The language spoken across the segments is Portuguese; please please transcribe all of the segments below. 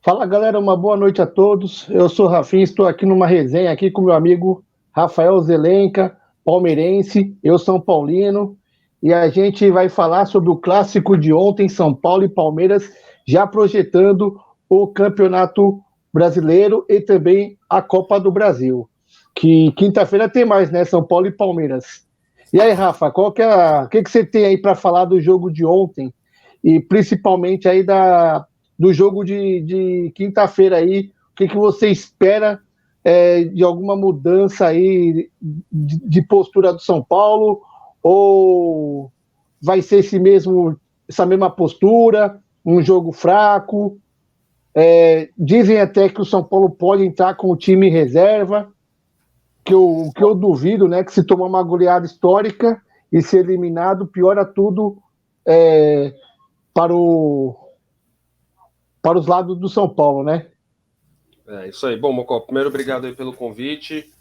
Fala galera, uma boa noite a todos. Eu sou o Rafinha, estou aqui numa resenha aqui com meu amigo Rafael Zelenka, palmeirense, eu São Paulino, e a gente vai falar sobre o clássico de ontem, São Paulo e Palmeiras, já projetando o Campeonato Brasileiro e também a Copa do Brasil. Que quinta-feira tem mais, né? São Paulo e Palmeiras. E aí, Rafa, o que você tem aí para falar do jogo de ontem? E principalmente aí do jogo de quinta-feira aí, o que você espera de alguma mudança aí de postura do São Paulo? Ou vai ser essa mesma postura, um jogo fraco? Dizem até que o São Paulo pode entrar com o time em reserva, que eu duvido, né? Que se tomar uma goleada histórica e ser eliminado, piora tudo é, para para os lados do São Paulo, né? É isso aí. Bom, Mocó, primeiro obrigado aí pelo convite.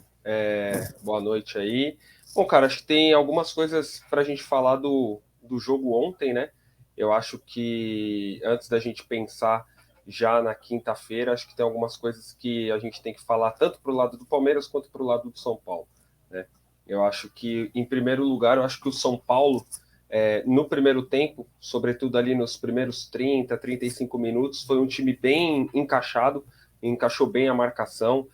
Boa noite aí. Bom, cara, acho que tem algumas coisas para a gente falar do jogo ontem, né? Eu acho que antes da gente pensar já na quinta-feira, acho que tem algumas coisas que a gente tem que falar tanto para o lado do Palmeiras quanto para o lado do São Paulo, né? Eu acho que, em primeiro lugar, eu acho que o São Paulo, no primeiro tempo, sobretudo ali nos primeiros 30, 35 minutos, foi um time bem encaixou bem a marcação.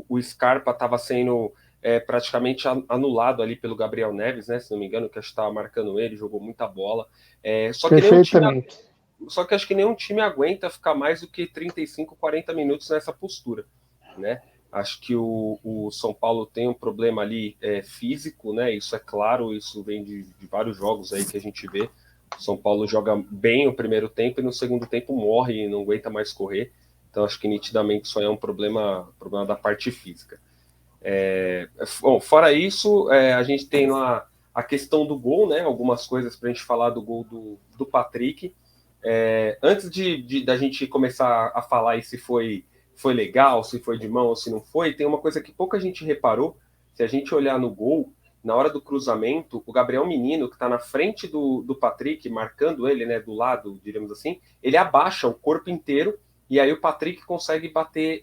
O Scarpa estava sendo praticamente anulado ali pelo Gabriel Neves, né? Se não me engano, que acho que estava marcando ele, jogou muita bola. Perfeitamente. Só que acho que nenhum time aguenta ficar mais do que 35, 40 minutos nessa postura, né? Acho que o São Paulo tem um problema ali físico, né? Isso é claro, isso vem de vários jogos aí que a gente vê. O São Paulo joga bem o primeiro tempo e no segundo tempo morre e não aguenta mais correr. Então acho que nitidamente isso aí é um problema da parte física. Bom, fora isso, a gente tem lá a questão do gol, né? Algumas coisas para a gente falar do gol do Patrick. Antes da gente começar a falar aí se foi legal, se foi de mão ou se não foi, tem uma coisa que pouca gente reparou. Se a gente olhar no gol, na hora do cruzamento, o Gabriel Menino, que está na frente do Patrick, marcando ele, né, do lado, diríamos assim, ele abaixa o corpo inteiro e aí o Patrick consegue bater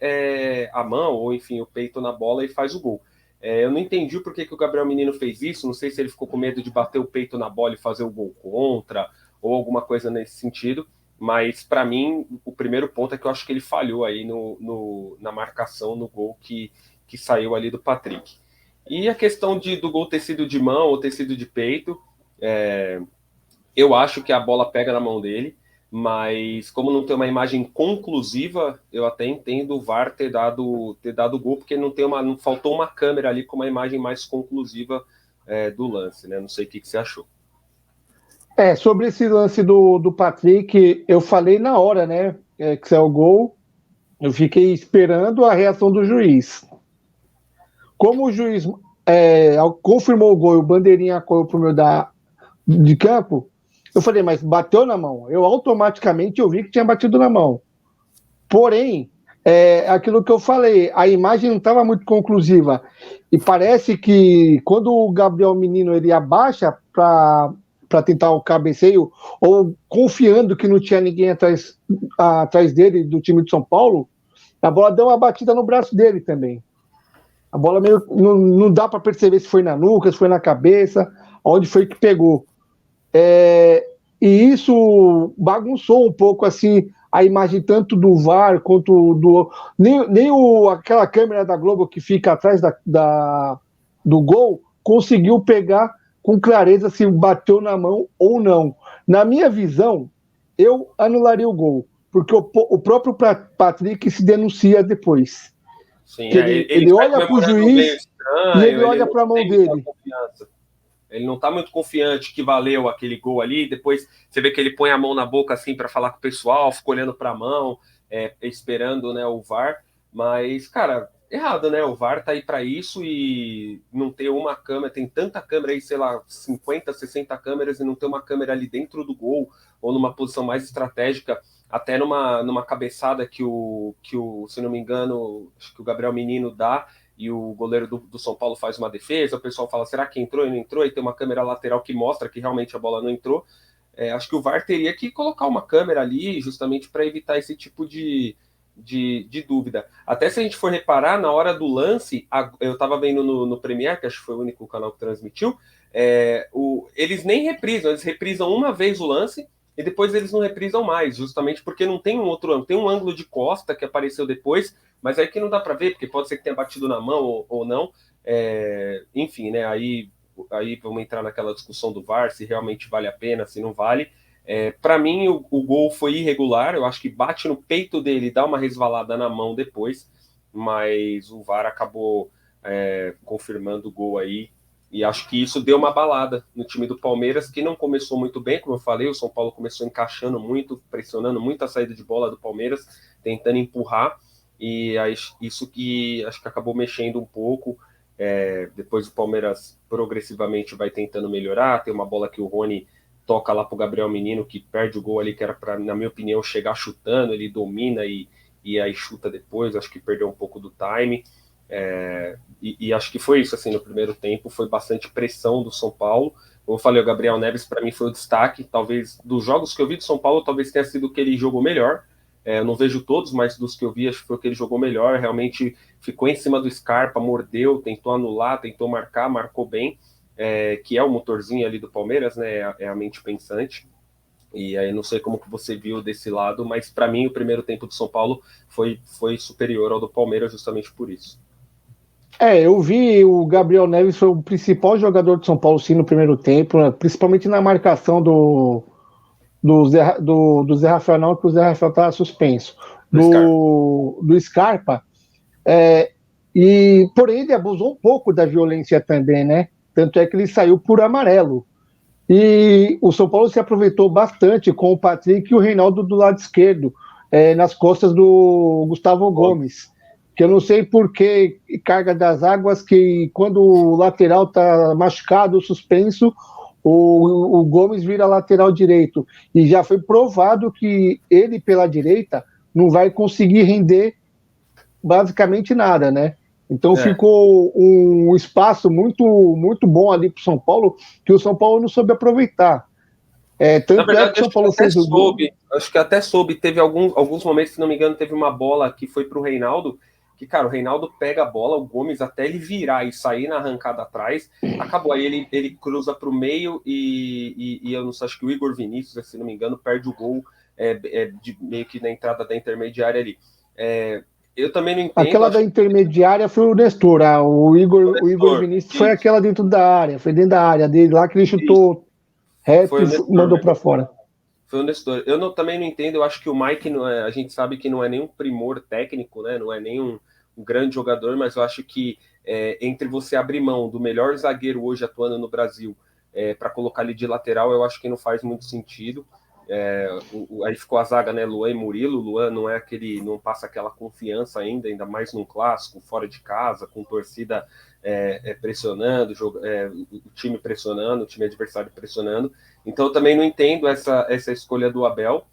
a mão ou, enfim, o peito na bola e faz o gol. Eu não entendi por que o Gabriel Menino fez isso, não sei se ele ficou com medo de bater o peito na bola e fazer o gol contra, ou alguma coisa nesse sentido, mas para mim o primeiro ponto é que eu acho que ele falhou aí na marcação, no gol que saiu ali do Patrick. E a questão do gol ter sido de mão ou ter sido de peito, eu acho que a bola pega na mão dele, mas como não tem uma imagem conclusiva, eu até entendo o VAR ter dado gol, porque não faltou uma câmera ali com uma imagem mais conclusiva do lance, né? Não sei o que você achou. Sobre esse lance do Patrick, eu falei na hora, né? Que saiu o gol, eu fiquei esperando a reação do juiz. Como o juiz confirmou o gol e o bandeirinha correu pro meu de campo, eu falei, mas bateu na mão. Eu automaticamente vi que tinha batido na mão. Porém, aquilo que eu falei, a imagem não estava muito conclusiva. E parece que quando o Gabriel Menino ele abaixa para tentar o cabeceio, ou confiando que não tinha ninguém atrás dele, do time de São Paulo, a bola deu uma batida no braço dele também. A bola meio não dá para perceber se foi na nuca, se foi na cabeça, onde foi que pegou. E isso bagunçou um pouco assim a imagem tanto do VAR quanto do. Nem aquela câmera da Globo que fica atrás do gol conseguiu pegar com clareza se bateu na mão ou não. Na minha visão, eu anularia o gol, porque o próprio Patrick se denuncia depois. Sim, Que ele sai olha para o comemorando meio juiz e estranho, ele ele olha não para a mão tem muita dele. confiança. Ele não tá muito confiante que valeu aquele gol ali. Depois você vê que ele põe a mão na boca assim para falar com o pessoal, fica olhando para a mão, esperando, né, o VAR. Mas, cara, errado, né? O VAR tá aí para isso e não ter uma câmera, tem tanta câmera aí, sei lá, 50, 60 câmeras e não ter uma câmera ali dentro do gol ou numa posição mais estratégica, até numa cabeçada que se não me engano, acho que o Gabriel Menino dá e o goleiro do São Paulo faz uma defesa, o pessoal fala, será que entrou e não entrou? E tem uma câmera lateral que mostra que realmente a bola não entrou. acho que o VAR teria que colocar uma câmera ali justamente para evitar esse tipo de dúvida. Até se a gente for reparar, na hora do lance, eu estava vendo no Premiere, que acho que foi o único canal que transmitiu, eles nem reprisam, eles reprisam uma vez o lance e depois eles não reprisam mais, justamente porque não tem um outro ângulo, tem um ângulo de costa que apareceu depois, mas aí que não dá para ver, porque pode ser que tenha batido na mão ou não. Enfim, né? Aí vamos entrar naquela discussão do VAR, se realmente vale a pena, se não vale. Para mim, o gol foi irregular. Eu acho que bate no peito dele, dá uma resvalada na mão depois, mas o VAR acabou confirmando o gol aí. E acho que isso deu uma balada no time do Palmeiras, que não começou muito bem, como eu falei. O São Paulo começou encaixando muito, pressionando muito a saída de bola do Palmeiras, tentando empurrar. E isso que acho que acabou mexendo um pouco. Depois o Palmeiras progressivamente vai tentando melhorar. Tem uma bola que o Rony toca lá pro Gabriel Menino, que perde o gol ali, que era para, na minha opinião, chegar chutando. Ele domina e aí chuta depois. Acho que perdeu um pouco do time. E acho que foi isso, assim, no primeiro tempo. Foi bastante pressão do São Paulo. Como eu falei, o Gabriel Neves, para mim, foi o destaque. Talvez, dos jogos que eu vi do São Paulo, talvez tenha sido o que ele jogou melhor. Eu não vejo todos, mas dos que eu vi, acho que foi o que ele jogou melhor. Realmente ficou em cima do Scarpa, mordeu, tentou anular, tentou marcar, marcou bem, que é o motorzinho ali do Palmeiras, né? É a mente pensante. E aí não sei como que você viu desse lado, mas para mim o primeiro tempo do São Paulo foi superior ao do Palmeiras justamente por isso. Eu vi o Gabriel Neves foi o principal jogador de São Paulo, sim, no primeiro tempo, né? Principalmente na marcação do Zé Rafael, não, que o Zé Rafael estava suspenso, do Scarpa, porém ele abusou um pouco da violência também, né? Tanto é que ele saiu por amarelo. E o São Paulo se aproveitou bastante com o Patrick e o Reinaldo do lado esquerdo, nas costas do Gustavo Gomes, que eu não sei por que carga das águas, que quando o lateral está machucado, suspenso, o Gomes vira lateral direito. E já foi provado que ele, pela direita, não vai conseguir render basicamente nada, né? Então ficou um espaço muito, muito bom ali para o São Paulo, que o São Paulo não soube aproveitar. Na verdade, que o São Paulo fez o gol. Acho que até soube. Teve alguns momentos, se não me engano, teve uma bola que foi para o Reinaldo, que, cara, o Reinaldo pega a bola, o Gomes, até ele virar e sair na arrancada atrás, acabou. Aí ele cruza para o meio e eu não sei, acho que o Igor Vinícius, se não me engano, perde o gol meio que na entrada da intermediária ali. Eu também não entendo. Aquela da intermediária foi o Nestor. O Igor Vinícius foi aquela dentro da área, foi dentro da área dele lá que ele chutou reto e mandou para fora. Foi o Nestor. Também não entendo, eu acho que o Mike a gente sabe que não é nenhum primor técnico, né? Não é nenhum grande jogador, mas eu acho que entre você abrir mão do melhor zagueiro hoje atuando no Brasil para colocar ele de lateral, eu acho que não faz muito sentido. Aí ficou a zaga, né? Luan e Murilo. Luan não é aquele, não passa aquela confiança ainda mais num clássico, fora de casa, com torcida pressionando, o time pressionando, o time adversário pressionando. Então eu também não entendo essa escolha do Abel.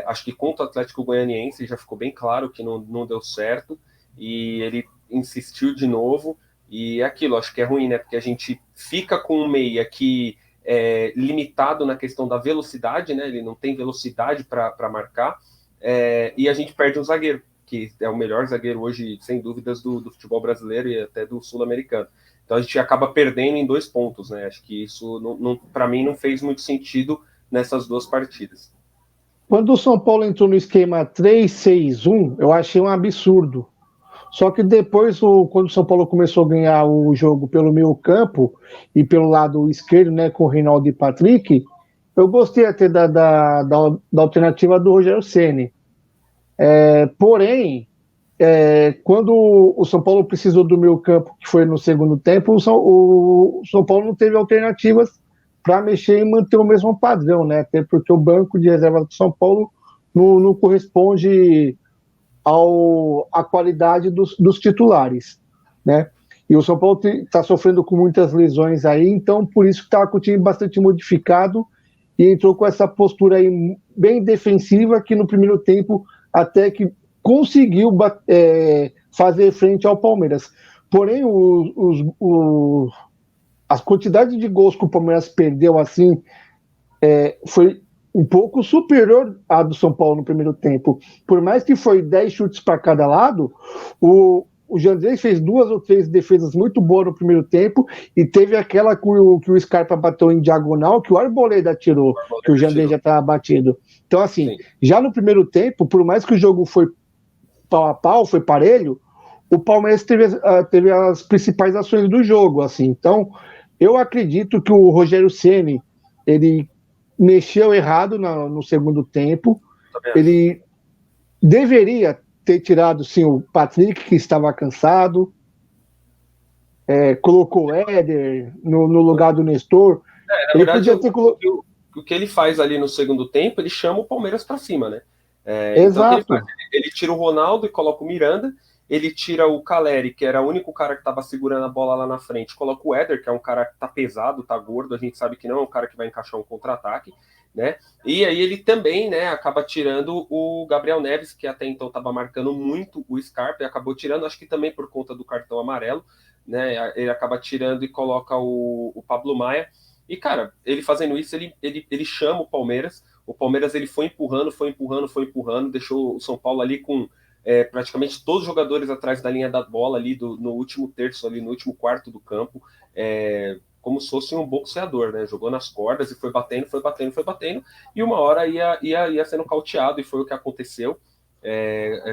Acho que contra o Atlético Goianiense já ficou bem claro que não deu certo e ele insistiu de novo. E aquilo, acho que é ruim, né? Porque a gente fica com um meia que limitado na questão da velocidade, né? Ele não tem velocidade para marcar, e a gente perde um zagueiro, que é o melhor zagueiro hoje, sem dúvidas, do futebol brasileiro e até do sul-americano. Então a gente acaba perdendo em 2 pontos, né? Acho que isso, para mim, não fez muito sentido nessas 2 partidas. Quando o São Paulo entrou no esquema 3-6-1, eu achei um absurdo. Só que depois, quando o São Paulo começou a ganhar o jogo pelo meio campo e pelo lado esquerdo, né, com o Reinaldo e Patrick, eu gostei até da alternativa do Rogério Ceni. Porém, quando o São Paulo precisou do meio campo, que foi no segundo tempo, o São Paulo não teve alternativas para mexer e manter o mesmo padrão, né? Até porque o banco de reserva do São Paulo não corresponde à qualidade dos titulares, né? E o São Paulo está sofrendo com muitas lesões aí, então por isso que estava com o time bastante modificado e entrou com essa postura aí bem defensiva que no primeiro tempo até que conseguiu fazer frente ao Palmeiras. Porém, as quantidades de gols que o Palmeiras perdeu assim foi um pouco superior à do São Paulo no primeiro tempo. Por mais que foi 10 chutes para cada lado, o Jandrei fez 2 ou 3 defesas muito boas no primeiro tempo e teve aquela que o Scarpa bateu em diagonal, que o Arboleda tirou, que o Jandrei já estava batido. Então, assim, sim, já no primeiro tempo, por mais que o jogo foi pau a pau, foi parelho, o Palmeiras teve as principais ações do jogo, assim. Então, eu acredito que o Rogério Ceni ele mexeu errado no segundo tempo. Ele deveria ter tirado, sim, o Patrick, que estava cansado, colocou o Éder no lugar do Nestor. Na verdade, o que ele faz ali no segundo tempo, ele chama o Palmeiras para cima, né? Então, o que ele faz? Ele tira o Ronaldo e coloca o Miranda, ele tira o Caleri, que era o único cara que estava segurando a bola lá na frente, coloca o Éder, que é um cara que tá pesado, tá gordo, a gente sabe que não é um cara que vai encaixar um contra-ataque, né? E aí ele também, né, acaba tirando o Gabriel Neves, que até então estava marcando muito o Scarpa, e acabou tirando, acho que também por conta do cartão amarelo, né? Ele acaba tirando e coloca o Pablo Maia. E, cara, ele fazendo isso, ele chama o Palmeiras. O Palmeiras ele foi empurrando, deixou o São Paulo ali com praticamente todos os jogadores atrás da linha da bola, ali no último terço, ali no último quarto do campo, como se fosse um boxeador, né? Jogou nas cordas e foi batendo, e uma hora ia sendo cauteado, e foi o que aconteceu.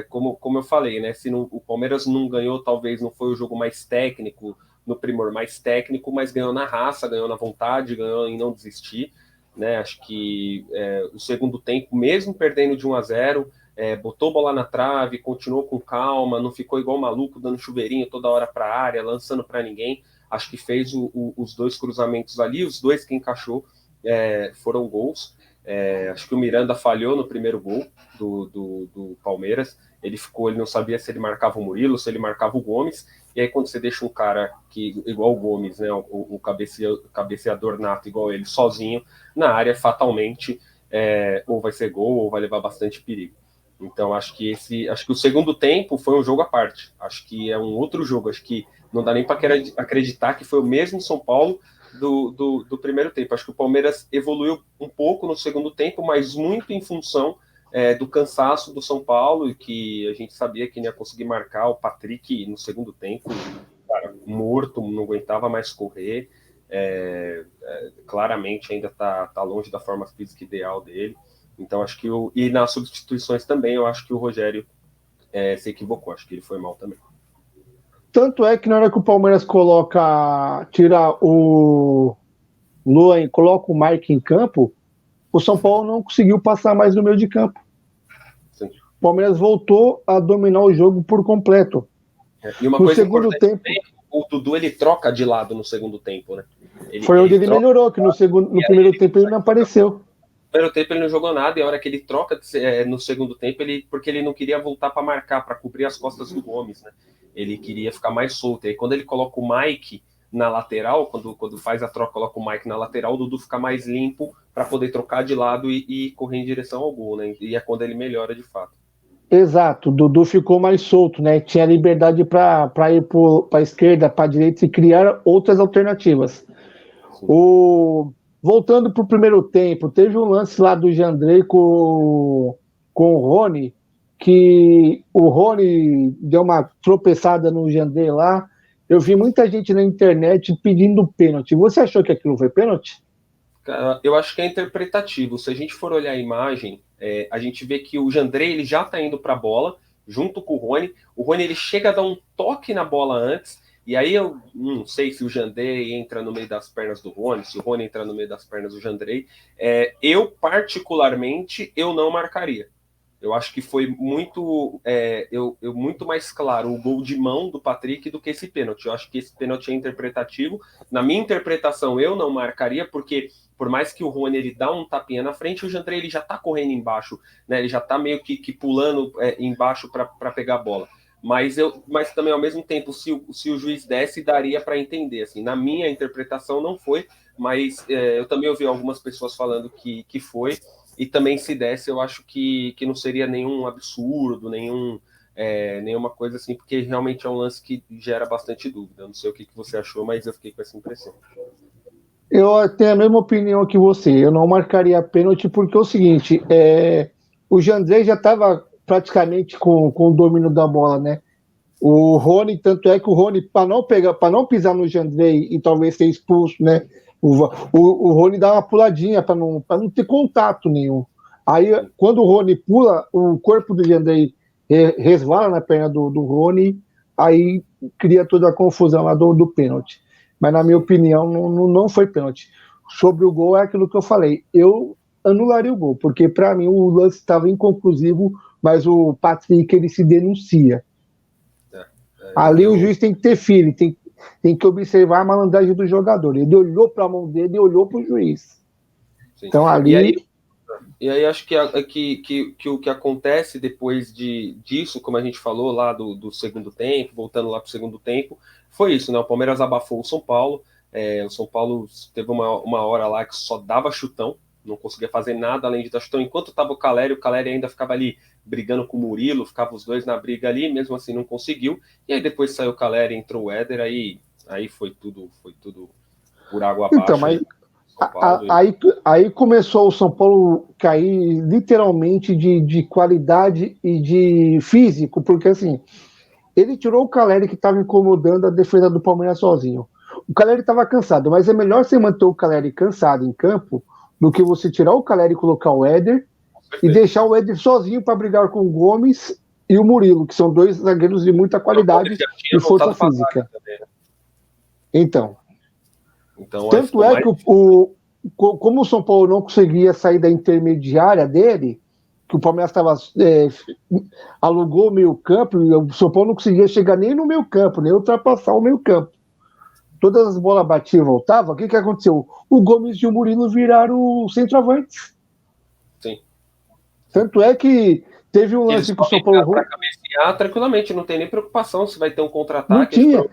Como eu falei, né? Se o Palmeiras não ganhou, talvez não foi o jogo mais técnico, no primor mais técnico, mas ganhou na raça, ganhou na vontade, ganhou em não desistir, né? Acho que o segundo tempo, mesmo perdendo de 1-0, botou bola na trave, continuou com calma, não ficou igual maluco, dando chuveirinho toda hora para a área, lançando para ninguém. Acho que fez os 2 cruzamentos ali, os 2 que encaixou foram gols. Acho que o Miranda falhou no primeiro gol do Palmeiras. Ele não sabia se ele marcava o Murilo, se ele marcava o Gomes. E aí, quando você deixa um cara igual o Gomes, né, o cabeceador nato igual ele, sozinho, na área, fatalmente, ou vai ser gol ou vai levar bastante perigo. Então, acho que o segundo tempo foi um jogo à parte. Acho que é um outro jogo. Acho que não dá nem para acreditar que foi o mesmo São Paulo do primeiro tempo. Acho que o Palmeiras evoluiu um pouco no segundo tempo, mas muito em função do cansaço do São Paulo, e que a gente sabia que não ia conseguir marcar. O Patrick no segundo tempo, cara, morto, não aguentava mais correr, claramente ainda está longe da forma física ideal dele. Então acho que e nas substituições também eu acho que o Rogério se equivocou, acho que ele foi mal também. Tanto é que na hora que o Palmeiras tira o Luan e coloca o Mike em campo, o São Paulo não conseguiu passar mais no meio de campo. Sim. O Palmeiras voltou a dominar o jogo por completo. E uma coisa importante também, o Dudu ele troca de lado no segundo tempo, né? Foi onde ele melhorou, que no primeiro tempo ele não apareceu. No primeiro tempo ele não jogou nada, e a hora que ele troca no segundo tempo, porque ele não queria voltar para marcar, para cobrir as costas do Gomes, né? Ele queria ficar mais solto. E aí, quando ele coloca o Mike na lateral, quando faz a troca, coloca o Mike na lateral, o Dudu fica mais limpo para poder trocar de lado e correr em direção ao gol, né? E é quando ele melhora de fato. Exato, o Dudu ficou mais solto, né? Tinha liberdade para ir para a esquerda, para a direita e criar outras alternativas. Voltando para o primeiro tempo, teve um lance lá do Jandrei com o Rony, que o Rony deu uma tropeçada no Jandrei lá. Eu vi muita gente na internet pedindo pênalti. Você achou que aquilo foi pênalti? Eu acho que é interpretativo. Se a gente for olhar a imagem, a gente vê que o Jandrei ele já está indo para a bola, junto com o Rony. O Rony ele chega a dar um toque na bola antes, e aí eu não sei se o Jandrei entra no meio das pernas do Rony, se o Rony entra no meio das pernas do Jandrei. Eu, particularmente, eu não marcaria. Eu acho que foi muito muito mais claro o gol de mão do Patrick do que esse pênalti. Eu acho que esse pênalti é interpretativo. Na minha interpretação, eu não marcaria, porque por mais que o Rony ele dá um tapinha na frente, o Jandrei ele já está correndo embaixo, né? Ele já está meio que pulando embaixo para pegar a bola. Mas também, ao mesmo tempo, se o juiz desse, daria para entender. Assim, na minha interpretação, não foi, mas eu também ouvi algumas pessoas falando que foi. E também, se desse, eu acho que não seria nenhum absurdo, nenhuma coisa assim, porque realmente é um lance que gera bastante dúvida. Eu não sei o que você achou, mas eu fiquei com essa impressão. Eu tenho a mesma opinião que você. Eu não marcaria pênalti porque é o seguinte, o Jandrei já estava praticamente com o domínio da bola, né? O Rony, tanto é que o Rony, para não pisar no Jandrei e talvez ser expulso, né? O Rony dá uma puladinha para não ter contato nenhum. Aí, quando o Rony pula, o corpo do Jandrei resvala na perna do Rony, aí cria toda a confusão lá do pênalti. Mas, na minha opinião, não foi pênalti. Sobre o gol, é aquilo que eu falei. Eu anularia o gol, porque para mim o lance estava inconclusivo, mas o Patrick ele se denuncia. Ali o juiz tem que ter filho, tem que observar a malandragem do jogador. Ele olhou para a mão dele e olhou para o juiz. Sim. Então ali. E aí acho que o que acontece depois disso, como a gente falou lá do segundo tempo, voltando lá para o segundo tempo, foi isso, né? O Palmeiras abafou o São Paulo. O São Paulo teve uma hora lá que só dava chutão, não conseguia fazer nada além de dar chutão. Enquanto estava o Caleri ainda ficava ali brigando com o Murilo, ficavam os dois na briga ali, mesmo assim não conseguiu. E aí depois saiu o Caleri, entrou o Éder, aí foi tudo por água abaixo. Então, mas aí começou o São Paulo cair literalmente de qualidade e de físico, porque assim, ele tirou o Caleri que estava incomodando a defesa do Palmeiras sozinho. O Caleri estava cansado, mas é melhor você manter o Caleri cansado em campo do que você tirar o Caleri e colocar o Éder e deixar o Éder sozinho para brigar com o Gomes e o Murilo, que são dois zagueiros de muita qualidade e força física. Então tanto é que como o São Paulo não conseguia sair da intermediária dele, que o Palmeiras alugou o meio campo, e o São Paulo não conseguia chegar nem no meio campo, nem ultrapassar o meio campo. Todas as bolas batiam e voltavam. O que aconteceu? O Gomes e o Murilo viraram centroavantes. Sim. Tanto é que teve um lance que o São Paulo... Para cabecear tranquilamente, não tem nem preocupação se vai ter um contra-ataque. Não tinha.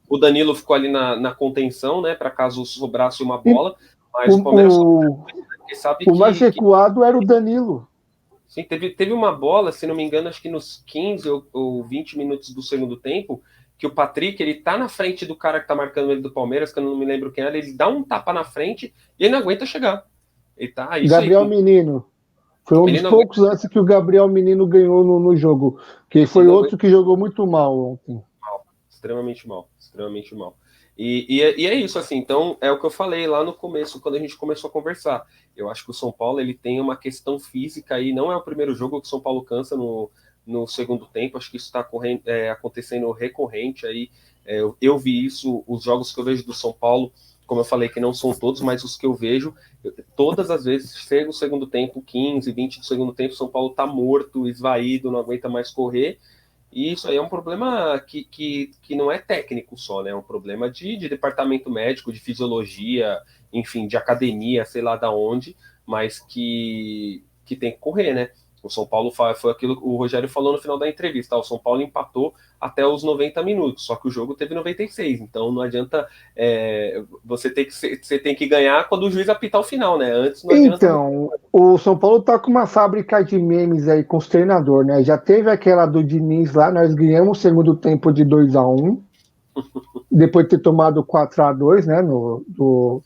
O Danilo ficou ali na contenção, né, para caso sobrasse uma bola, mas o Palmeiras sabe o mais recuado era o Danilo. Sim, teve uma bola, se não me engano, acho que nos 15 ou 20 minutos do segundo tempo, que o Patrick, ele tá na frente do cara que tá marcando ele do Palmeiras, que eu não me lembro quem era, ele dá um tapa na frente e ele não aguenta chegar. Ele tá, Gabriel aí, Menino. Foi um dos poucos lances que o Gabriel Menino ganhou no jogo, que foi outro que jogou muito mal ontem. Extremamente mal. E é isso, assim, então é o que eu falei lá no começo, quando a gente começou a conversar. Eu acho que o São Paulo ele tem uma questão física aí, não é o primeiro jogo que o São Paulo cansa no segundo tempo, acho que isso está acontecendo recorrente aí. Eu vi isso, os jogos que eu vejo do São Paulo, como eu falei, que não são todos, mas os que eu vejo, todas as vezes, chega o segundo tempo, 15, 20 do segundo tempo, o São Paulo tá morto, esvaído, não aguenta mais correr. E isso aí é um problema que não é técnico só, né? É um problema de departamento médico, de fisiologia, enfim, de academia, sei lá da onde, mas que tem que correr, né? O São Paulo foi aquilo que o Rogério falou no final da entrevista. O São Paulo empatou até os 90 minutos, só que o jogo teve 96, então não adianta você tem que ganhar quando o juiz apitar o final, né? Antes não adianta. Então, o São Paulo tá com uma fábrica de memes aí com os treinadores, né? Já teve aquela do Diniz lá, nós ganhamos o segundo tempo de 2-1, depois de ter tomado 4-2, né? Do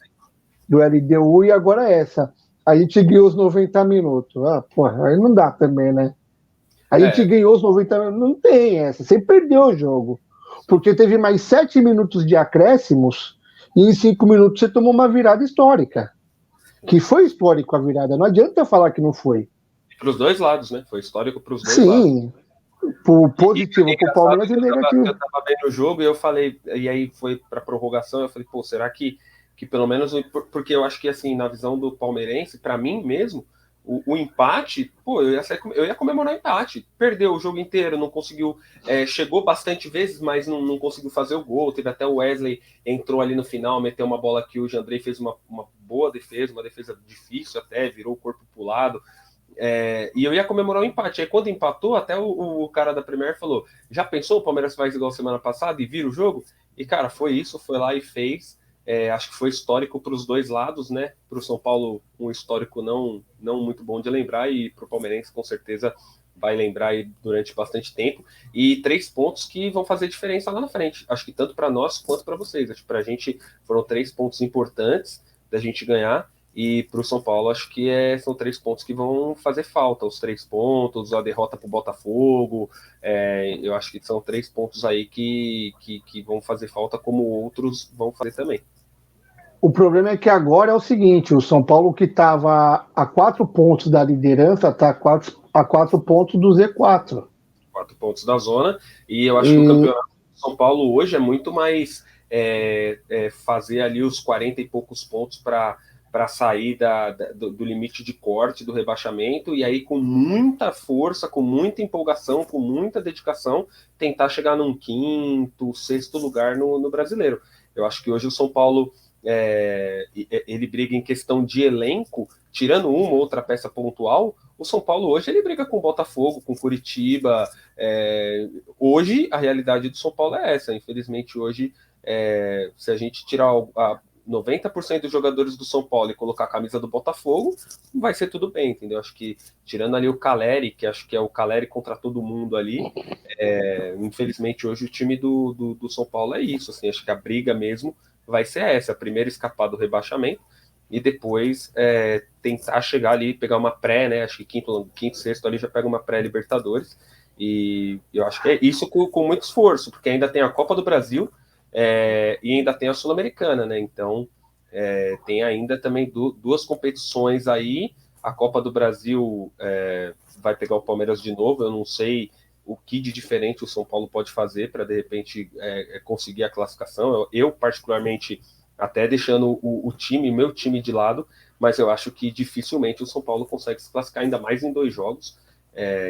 LDU, e agora essa. A gente ganhou os 90 minutos. Aí não dá também, né? A gente ganhou os 90 minutos. Não tem essa. Você perdeu o jogo. Porque teve mais 7 minutos de acréscimos e em 5 minutos você tomou uma virada histórica. Que foi histórico a virada. Não adianta falar que não foi. Para os dois lados, né? Foi histórico para os dois lados. Sim. Positivo para o Palmeiras e negativo. Eu estava vendo o jogo e eu falei... E aí foi para prorrogação. Eu falei, pô, será que pelo menos, porque eu acho que assim, na visão do palmeirense, para mim mesmo, o empate, pô, eu ia comemorar o empate. Perdeu o jogo inteiro, não conseguiu, chegou bastante vezes, mas não conseguiu fazer o gol. Teve até o Wesley, entrou ali no final, meteu uma bola que o Jandrei fez uma boa defesa, uma defesa difícil até, virou o corpo pro lado. E eu ia comemorar o empate. Aí quando empatou, até o cara da Premier falou, já pensou o Palmeiras faz igual semana passada e vira o jogo? E cara, foi isso, foi lá e fez. Acho que foi histórico para os dois lados, né? Para o São Paulo, um histórico não muito bom de lembrar, e para o palmeirense, com certeza, vai lembrar aí durante bastante tempo. E 3 pontos que vão fazer diferença lá na frente. Acho que tanto para nós quanto para vocês. Acho que para a gente foram 3 pontos importantes, da gente ganhar. E para o São Paulo, acho que são 3 pontos que vão fazer falta. Os 3 pontos, a derrota para o Botafogo. Eu acho que são 3 pontos aí que vão fazer falta, como outros vão fazer também. O problema é que agora é o seguinte: o São Paulo, que estava a 4 pontos da liderança, está a 4 pontos do Z4. 4 pontos da zona. E eu acho que o campeonato do São Paulo hoje é muito mais fazer ali os 40 e poucos pontos para sair do limite de corte, do rebaixamento, e aí com muita força, com muita empolgação, com muita dedicação, tentar chegar num quinto, sexto lugar no Brasileiro. Eu acho que hoje o São Paulo, ele briga em questão de elenco, tirando uma ou outra peça pontual. O São Paulo hoje ele briga com o Botafogo, com Curitiba. Hoje a realidade do São Paulo é essa. Infelizmente hoje, se a gente tirar 90% dos jogadores do São Paulo e colocar a camisa do Botafogo, vai ser tudo bem, entendeu? Acho que, tirando ali o Caleri, que acho que é o Caleri contra todo mundo ali, infelizmente hoje o time do São Paulo é isso, assim, acho que a briga mesmo vai ser essa: primeiro escapar do rebaixamento e depois tentar chegar ali, pegar uma pré, né? Acho que quinto, sexto ali já pega uma pré-Libertadores, e eu acho que é isso com muito esforço, porque ainda tem a Copa do Brasil, e ainda tem a Sul-Americana, né? Então tem ainda também 2 competições aí. A Copa do Brasil vai pegar o Palmeiras de novo. Eu não sei o que de diferente o São Paulo pode fazer para de repente conseguir a classificação. Eu particularmente, até deixando meu time de lado, mas eu acho que dificilmente o São Paulo consegue se classificar, ainda mais em 2 jogos.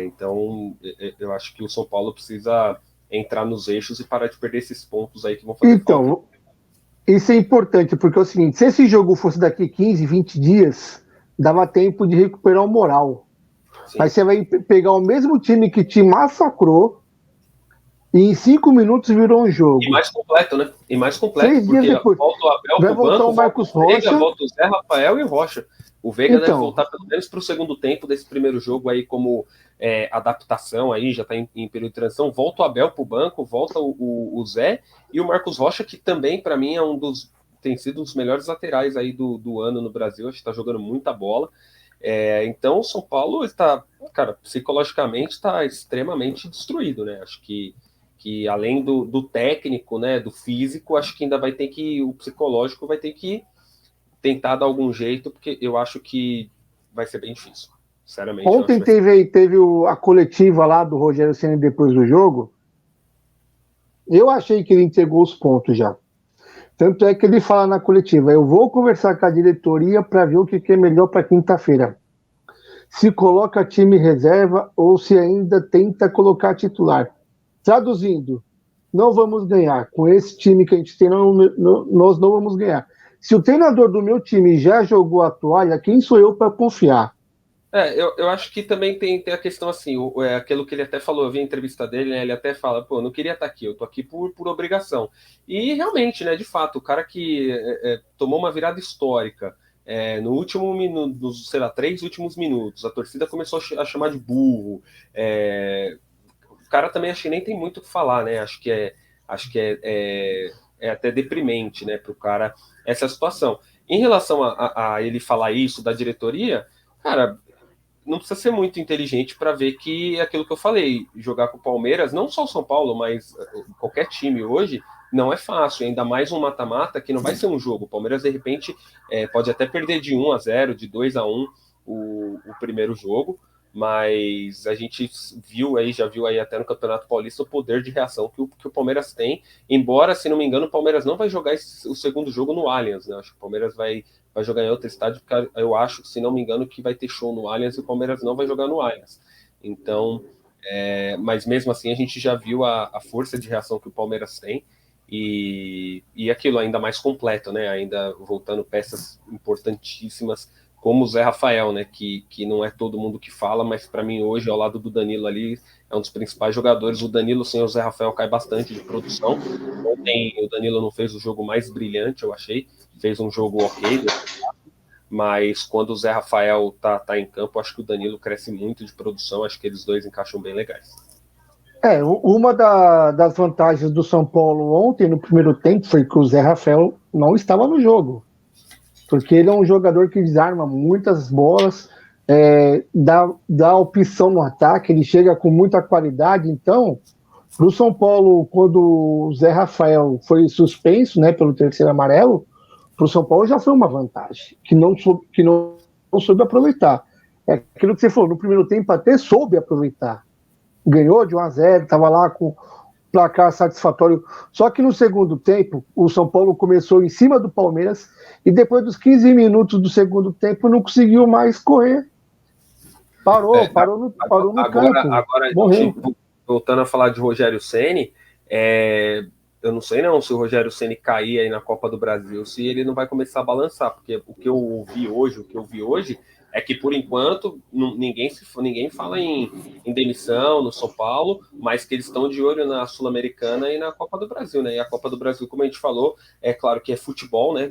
Então eu acho que o São Paulo precisa entrar nos eixos e parar de perder esses pontos aí que vão fazer falta. Isso é importante, porque é o seguinte: se esse jogo fosse daqui 15, 20 dias, dava tempo de recuperar o moral. Sim. Mas você vai pegar o mesmo time que te massacrou e em 5 minutos virou um jogo. E mais completo, né? 6 dias depois. Volta o Abel vai voltar banco, o Marcos Rocha. Volta o Zé Rafael e o Rocha. O Veiga deve voltar pelo menos para o segundo tempo desse primeiro jogo aí, como adaptação aí, já está em período de transição. Volta o Abel para o banco, volta o Zé e o Marcos Rocha, que também, para mim, tem sido um dos melhores laterais aí do ano no Brasil. Acho que está jogando muita bola. Então o São Paulo está, cara, psicologicamente está extremamente destruído, né? Acho que além do técnico, né, do físico, acho que ainda o psicológico vai ter que tentar dar algum jeito, porque eu acho que vai ser bem difícil, sinceramente. Ontem teve a coletiva lá do Rogério Ceni depois do jogo. Eu achei que ele entregou os pontos já. Tanto é que ele fala na coletiva: eu vou conversar com a diretoria para ver o que é melhor para quinta-feira. Se coloca time reserva ou se ainda tenta colocar titular. Traduzindo, não vamos ganhar. Com esse time que a gente tem, nós não vamos ganhar. Se o treinador do meu time já jogou a toalha, quem sou eu para confiar? Eu acho que também tem a questão assim, aquilo que ele até falou, eu vi a entrevista dele, né, ele até fala, pô, não queria estar aqui, eu tô aqui por obrigação. E realmente, né, de fato, o cara que tomou uma virada histórica no último minuto, nos, sei lá, 3 últimos minutos, a torcida começou a chamar de burro, o cara também acho que nem tem muito o que falar, né, acho que é até deprimente, né, para o cara essa situação. Em relação a ele falar isso da diretoria, cara, não precisa ser muito inteligente para ver que é aquilo que eu falei, jogar com o Palmeiras, não só o São Paulo, mas qualquer time hoje, não é fácil, ainda mais um mata-mata que não vai ser um jogo. O Palmeiras, de repente, pode até perder de 1-0, de 2-1 o primeiro jogo, mas a gente já viu aí até no Campeonato Paulista o poder de reação que o Palmeiras tem, embora, se não me engano, o Palmeiras não vai jogar o segundo jogo no Allianz, né? Acho que o Palmeiras vai jogar em outro estádio, porque eu acho, se não me engano, que vai ter show no Allianz e o Palmeiras não vai jogar no Allianz. Então, mas mesmo assim a gente já viu a força de reação que o Palmeiras tem e aquilo ainda mais completo, né? Ainda voltando peças importantíssimas, como o Zé Rafael, né? Que não é todo mundo que fala, mas para mim hoje, ao lado do Danilo ali, é um dos principais jogadores. O Danilo sem o Zé Rafael cai bastante de produção. Ontem o Danilo não fez o jogo mais brilhante, eu achei. Fez um jogo ok, mas quando o Zé Rafael tá em campo, acho que o Danilo cresce muito de produção, acho que eles dois encaixam bem legais. Uma das vantagens do São Paulo ontem, no primeiro tempo, foi que o Zé Rafael não estava no jogo. porque ele é um jogador que desarma muitas bolas, dá opção no ataque, ele chega com muita qualidade. Então, para o São Paulo, quando o Zé Rafael foi suspenso, né, pelo terceiro amarelo, para o São Paulo já foi uma vantagem, que não soube aproveitar. É aquilo que você falou, no primeiro tempo até soube aproveitar. Ganhou de 1-0, estava lá com placar satisfatório. Só que no segundo tempo, o São Paulo começou em cima do Palmeiras e depois dos 15 minutos do segundo tempo não conseguiu mais correr. Parou no campo. Agora morreu. Voltando a falar de Rogério Ceni, eu não sei não se o Rogério Ceni cair aí na Copa do Brasil, se ele não vai começar a balançar, porque o que eu vi hoje é que, por enquanto, ninguém fala em demissão no São Paulo, mas que eles estão de olho na Sul-Americana e na Copa do Brasil, né? E a Copa do Brasil, como a gente falou, é claro que é futebol, né?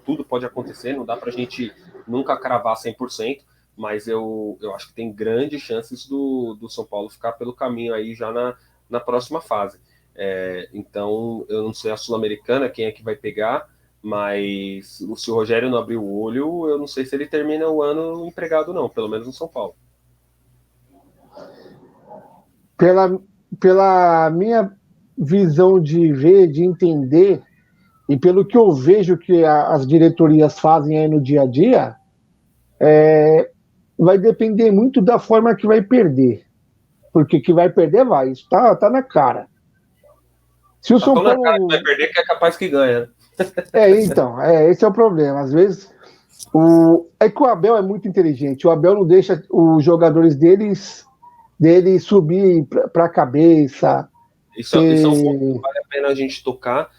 Tudo pode acontecer, não dá pra gente nunca cravar 100%, mas eu acho que tem grandes chances do São Paulo ficar pelo caminho aí já na próxima fase. Então, eu não sei a Sul-Americana, quem é que vai pegar, mas se o Rogério não abrir o olho, eu não sei se ele termina o ano empregado, não, pelo menos no São Paulo. Pela minha visão de ver, de entender, e pelo que eu vejo que as diretorias fazem aí no dia a dia, vai depender muito da forma que vai perder. Porque que vai perder, vai. Isso tá na cara. Se o São Paulo... na cara que vai perder, que é capaz que ganha. Então, esse é o problema. Às vezes, é que o Abel é muito inteligente. O Abel não deixa os jogadores dele subir para a cabeça. Isso é um ponto que vale a pena a gente tocar.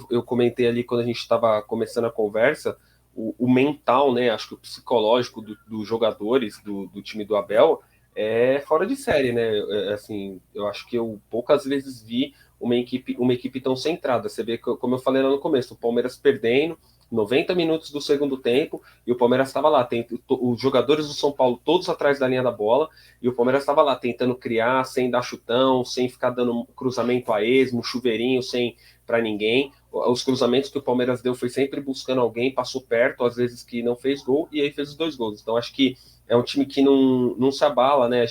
Eu comentei ali quando a gente estava começando a conversa, o mental, né? Acho que o psicológico dos jogadores do time do Abel é fora de série, né? Assim, eu acho que eu poucas vezes vi uma equipe tão centrada. Você vê, como eu falei lá no começo, o Palmeiras perdendo 90 minutos do segundo tempo, e o Palmeiras estava lá, os jogadores do São Paulo todos atrás da linha da bola, e o Palmeiras estava lá tentando criar, sem dar chutão, sem ficar dando cruzamento a esmo, chuveirinho, sem para ninguém. Os cruzamentos que o Palmeiras deu foi sempre buscando alguém, passou perto, às vezes que não fez gol, e aí fez os 2 gols. Então acho que é um time que não se abala, né?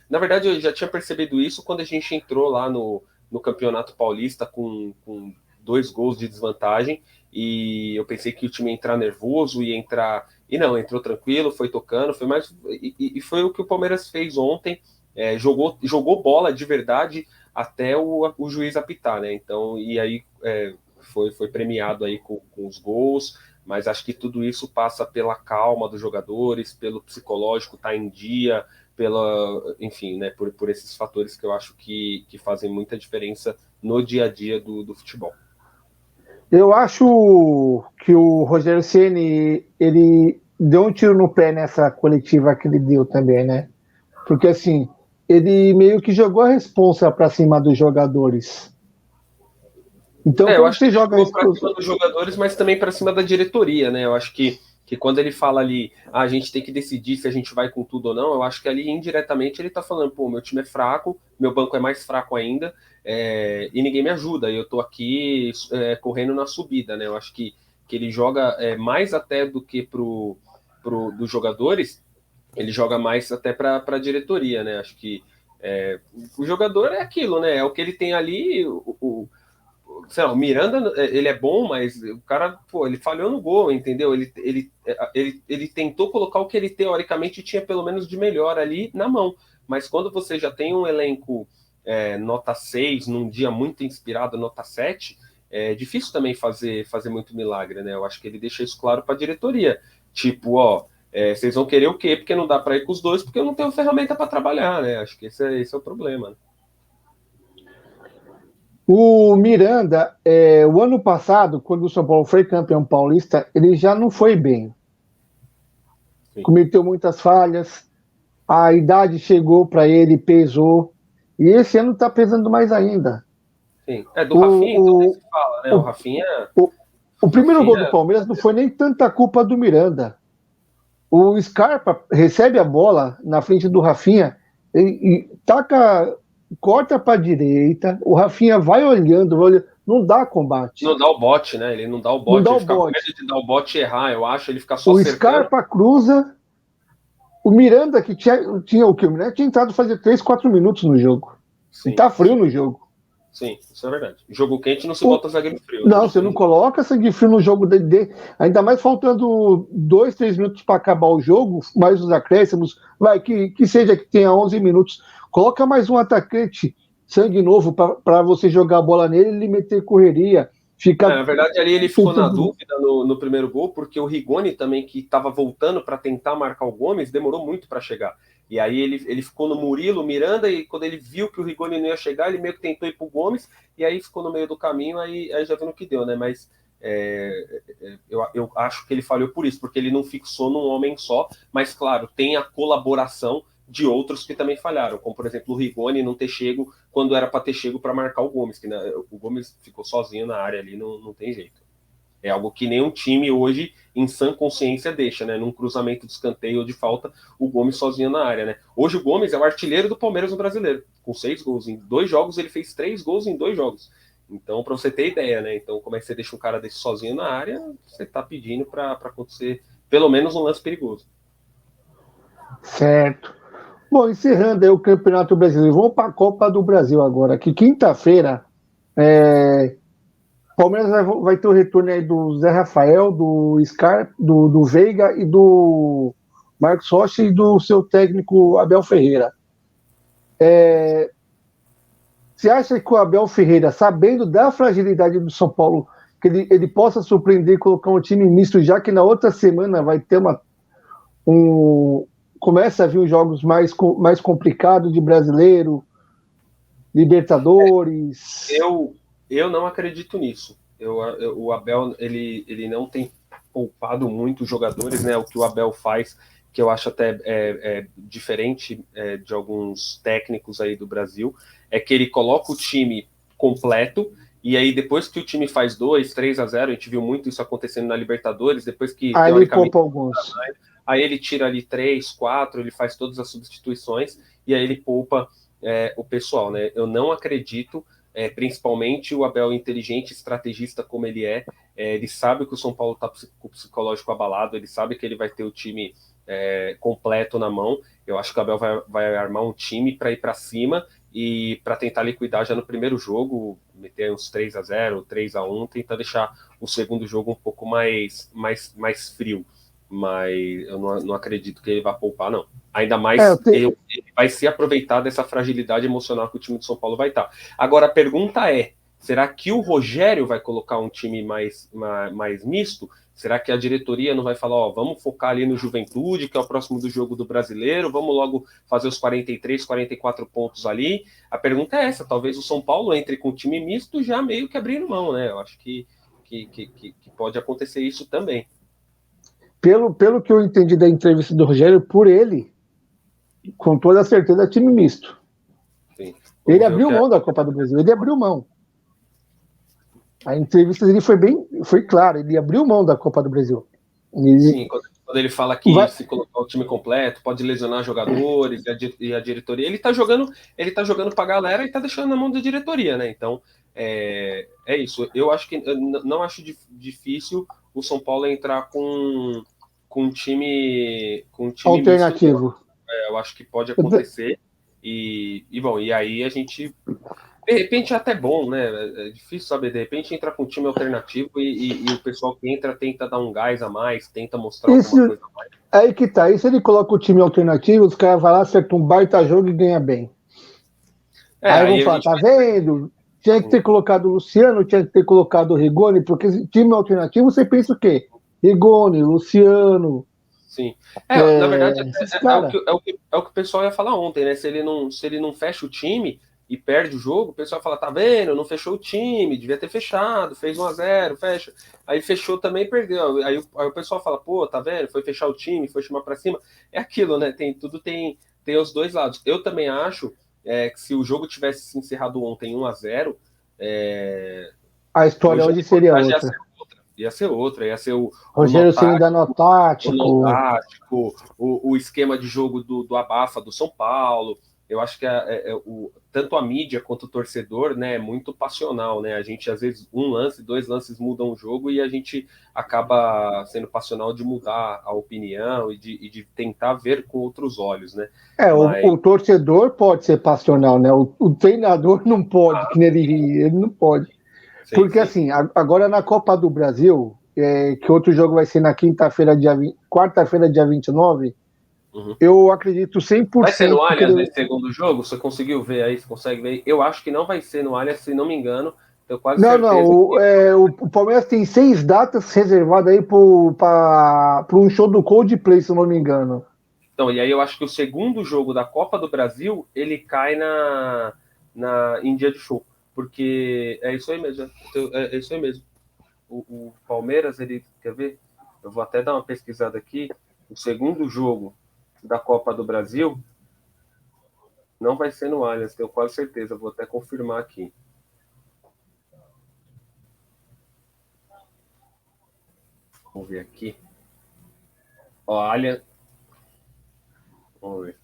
Na verdade, eu já tinha percebido isso quando a gente entrou lá no Campeonato Paulista com 2 gols de desvantagem, e eu pensei que o time ia entrar nervoso, ia entrar... E não, entrou tranquilo, foi tocando, foi mais... E foi o que o Palmeiras fez ontem, jogou bola de verdade até o juiz apitar, né? Então, e aí foi premiado aí com os gols, mas acho que tudo isso passa pela calma dos jogadores, pelo psicológico estar em dia, enfim, né, por esses fatores que eu acho que fazem muita diferença no dia a dia do futebol. Eu acho que o Rogério Ceni, ele deu um tiro no pé nessa coletiva que ele deu também, né? Porque assim, ele meio que jogou a responsa para cima dos jogadores. Então, eu acho que joga jogou para cima dos jogadores, mas também para cima da diretoria, né? Eu acho que quando ele fala ali, a gente tem que decidir se a gente vai com tudo ou não, eu acho que ali indiretamente ele está falando, pô, meu time é fraco, meu banco é mais fraco ainda, e ninguém me ajuda, e eu tô aqui correndo na subida, né? Eu acho que ele joga mais até do que dos jogadores, ele joga mais até para a diretoria, né? Acho que o jogador é aquilo, né? É o que ele tem ali, sei lá, o Miranda, ele é bom, mas o cara, pô, ele falhou no gol, entendeu? Ele tentou colocar o que ele teoricamente tinha pelo menos de melhor ali na mão, mas quando você já tem um elenco nota 6, num dia muito inspirado, nota 7, é difícil também fazer muito milagre, né? Eu acho que ele deixa isso claro para a diretoria, tipo, vocês vão querer o quê? Porque não dá para ir com os dois, porque eu não tenho ferramenta para trabalhar, né? Acho que esse é o problema, né? O Miranda, o ano passado, quando o São Paulo foi campeão paulista, ele já não foi bem. Sim. Cometeu muitas falhas, a idade chegou para ele, pesou, e esse ano está pesando mais ainda. Sim, do Rafinha, então se fala, né? O Rafinha... O primeiro gol do Palmeiras não foi nem tanta culpa do Miranda. O Scarpa recebe a bola na frente do Rafinha e taca... corta para a direita, o Rafinha vai olhando, não dá combate. Não dá o bote, né? Ele não dá o bote, não dá ele o fica com bote. medo de dar o bote e errar, eu acho, ele fica só O cercando. Scarpa cruza, o Miranda, que tinha o que? O Miranda tinha entrado fazer 3, 4 minutos no jogo. Sim, e tá frio sim. no jogo. Sim, isso é verdade. Jogo quente não se bota zagueiro frio. Não, né? você não coloca sangue frio no jogo ainda mais faltando 2, 3 minutos para acabar o jogo, mais os acréscimos, vai que seja que tenha 11 minutos. Coloca mais um atacante, sangue novo, para você jogar a bola nele e ele meter correria. Na verdade, ali ele ficou na dúvida no primeiro gol, porque o Rigoni também, que estava voltando para tentar marcar o Gomes, demorou muito para chegar. E aí ele ficou no Murilo, Miranda, e quando ele viu que o Rigoni não ia chegar, ele meio que tentou ir pro Gomes, e aí ficou no meio do caminho, aí já viu no que deu, né? Mas eu acho que ele falhou por isso, porque ele não fixou num homem só, mas claro, tem a colaboração de outros que também falharam, como por exemplo o Rigoni não ter chego quando era para ter chego para marcar o Gomes, que o Gomes ficou sozinho na área ali, não tem jeito. É algo que nenhum time hoje, em sã consciência, deixa, né? Num cruzamento de escanteio ou de falta, o Gomes sozinho na área, né? Hoje o Gomes é o artilheiro do Palmeiras no Brasileiro, com 6 gols. Em 2 jogos, ele fez 3 gols em 2 jogos. Então, para você ter ideia, né? Então, como é que você deixa um cara desse sozinho na área, você tá pedindo para acontecer pelo menos um lance perigoso. Certo. Bom, encerrando aí o Campeonato Brasileiro, vamos para a Copa do Brasil agora, que quinta-feira Palmeiras vai ter o retorno aí do Zé Rafael, do Scar, do Veiga e do Marcos Rocha e do seu técnico Abel Ferreira. Você acha que o Abel Ferreira, sabendo da fragilidade do São Paulo, que ele possa surpreender e colocar um time misto, já que na outra semana vai ter começa a vir os jogos mais complicados de brasileiro, Libertadores? Eu não acredito nisso. O Abel ele não tem poupado muito os jogadores, né? O que o Abel faz, que eu acho até diferente de alguns técnicos aí do Brasil, é que ele coloca o time completo e aí depois que o time faz 2, 3-0, a gente viu muito isso acontecendo na Libertadores, depois que aí teoricamente ele poupa alguns. Aí ele tira ali 3, 4, ele faz todas as substituições e aí ele poupa o pessoal, né? Eu não acredito, principalmente o Abel inteligente, estrategista como ele ele sabe que o São Paulo está com o psicológico abalado, ele sabe que ele vai ter o time completo na mão. Eu acho que o Abel vai armar um time para ir para cima e para tentar liquidar já no primeiro jogo, meter uns 3-0, 3-1, tentar deixar o segundo jogo um pouco mais frio. Mas eu não acredito que ele vá poupar, não. Ainda mais ele vai se aproveitar dessa fragilidade emocional que o time de São Paulo vai estar. Agora, a pergunta será que o Rogério vai colocar um time mais misto? Será que a diretoria não vai falar, vamos focar ali no Juventude, que é o próximo do jogo do Brasileiro, vamos logo fazer os 43, 44 pontos ali? A pergunta é essa, talvez o São Paulo entre com um time misto já meio que abrindo mão, né? Eu acho que pode acontecer isso também. Pelo que eu entendi da entrevista do Rogério, por ele, com toda certeza, é time misto. Sim. Ele abriu mão da Copa do Brasil, ele abriu mão. A entrevista dele foi clara, ele abriu mão da Copa do Brasil. Sim, quando ele fala que se colocar o time completo, pode lesionar jogadores e a diretoria, ele tá jogando pra galera e tá deixando na mão da diretoria, né? Então, é isso. Eu acho que não acho difícil o São Paulo entrar com um time alternativo. Misto. Eu acho que pode acontecer. Bom, e aí a gente, de repente é até bom, né? É difícil saber, de repente entra com um time alternativo e o pessoal que entra tenta dar um gás a mais, tenta mostrar alguma coisa a mais. Aí que tá, e se ele coloca o time alternativo, os caras vão lá, acertam um baita jogo e ganha bem. Aí vão falar, tá vendo? Tinha que ter colocado o Luciano, tinha que ter colocado o Rigoni, porque time alternativo você pensa o quê? Rigoni, Luciano. Sim. Na verdade, é o que o pessoal ia falar ontem, né? Se ele não fecha o time e perde o jogo, o pessoal fala, tá vendo? Não fechou o time, devia ter fechado, fez 1-0, fecha. Aí fechou também e perdeu. Aí o pessoal fala, pô, tá vendo? Foi fechar o time, foi chamar pra cima. É aquilo, né? Tudo tem os dois lados. Eu também acho que se o jogo tivesse se encerrado ontem 1-0, a história hoje seria outra. Ia ser outra, ia ser o Rogério Ceni dando o tático, o esquema de jogo do abafa do São Paulo. eu acho que tanto a mídia quanto o torcedor, né, é muito passional, né? A gente, às vezes, um lance, dois lances mudam o jogo e a gente acaba sendo passional de mudar a opinião e de tentar ver com outros olhos, né? O torcedor pode ser passional, né? O treinador não pode, que nem ele não pode. Sim, Porque, sim. assim, agora na Copa do Brasil, que outro jogo vai ser na quinta-feira, quarta-feira, dia 29, Uhum. eu acredito Vai ser no 100% que Allianz ele. nesse segundo jogo? Você conseguiu ver aí? Você consegue ver? Eu acho que não vai ser no Allianz, se não me engano. Tenho quase Não, não. certeza que. O Palmeiras tem 6 datas reservadas aí para um show do Coldplay, se eu não me engano. Então, e aí eu acho que o segundo jogo da Copa do Brasil, ele cai em dia de show. Porque é isso aí mesmo. É isso aí mesmo. O Palmeiras, ele. Quer ver? Eu vou até dar uma pesquisada aqui. O segundo jogo da Copa do Brasil não vai ser no Allianz, tenho quase certeza. Vou até confirmar aqui. Vamos ver aqui. Ó, Allianz. Vamos ver.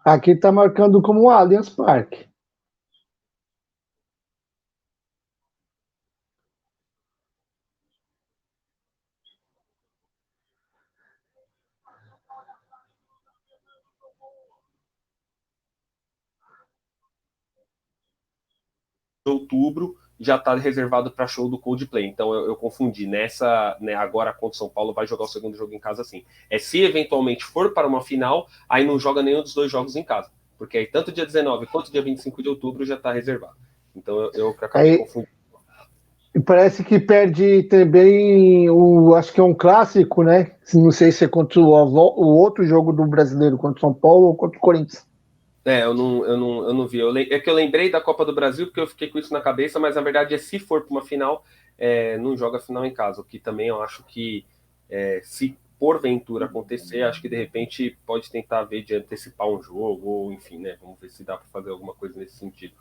Aqui tá marcando como Allianz Parque. De outubro já está reservado para show do Coldplay. Então eu confundi. Nessa, né, agora contra o São Paulo vai jogar o segundo jogo em casa assim. Se eventualmente for para uma final, aí não joga nenhum dos dois jogos em casa. Porque aí tanto dia 19 quanto dia 25 de outubro já está reservado. Então eu acabei Aí confundindo. parece que perde também acho que é um clássico, né? Não sei se é contra o outro jogo do brasileiro, contra o São Paulo ou contra o Corinthians. Eu não vi. É que eu lembrei da Copa do Brasil, porque eu fiquei com isso na cabeça, mas na verdade se for para uma final, não joga a final em casa. O que também eu acho que, se porventura acontecer, acho que de repente pode tentar ver de antecipar um jogo, ou enfim, né? Vamos ver se dá para fazer alguma coisa nesse sentido.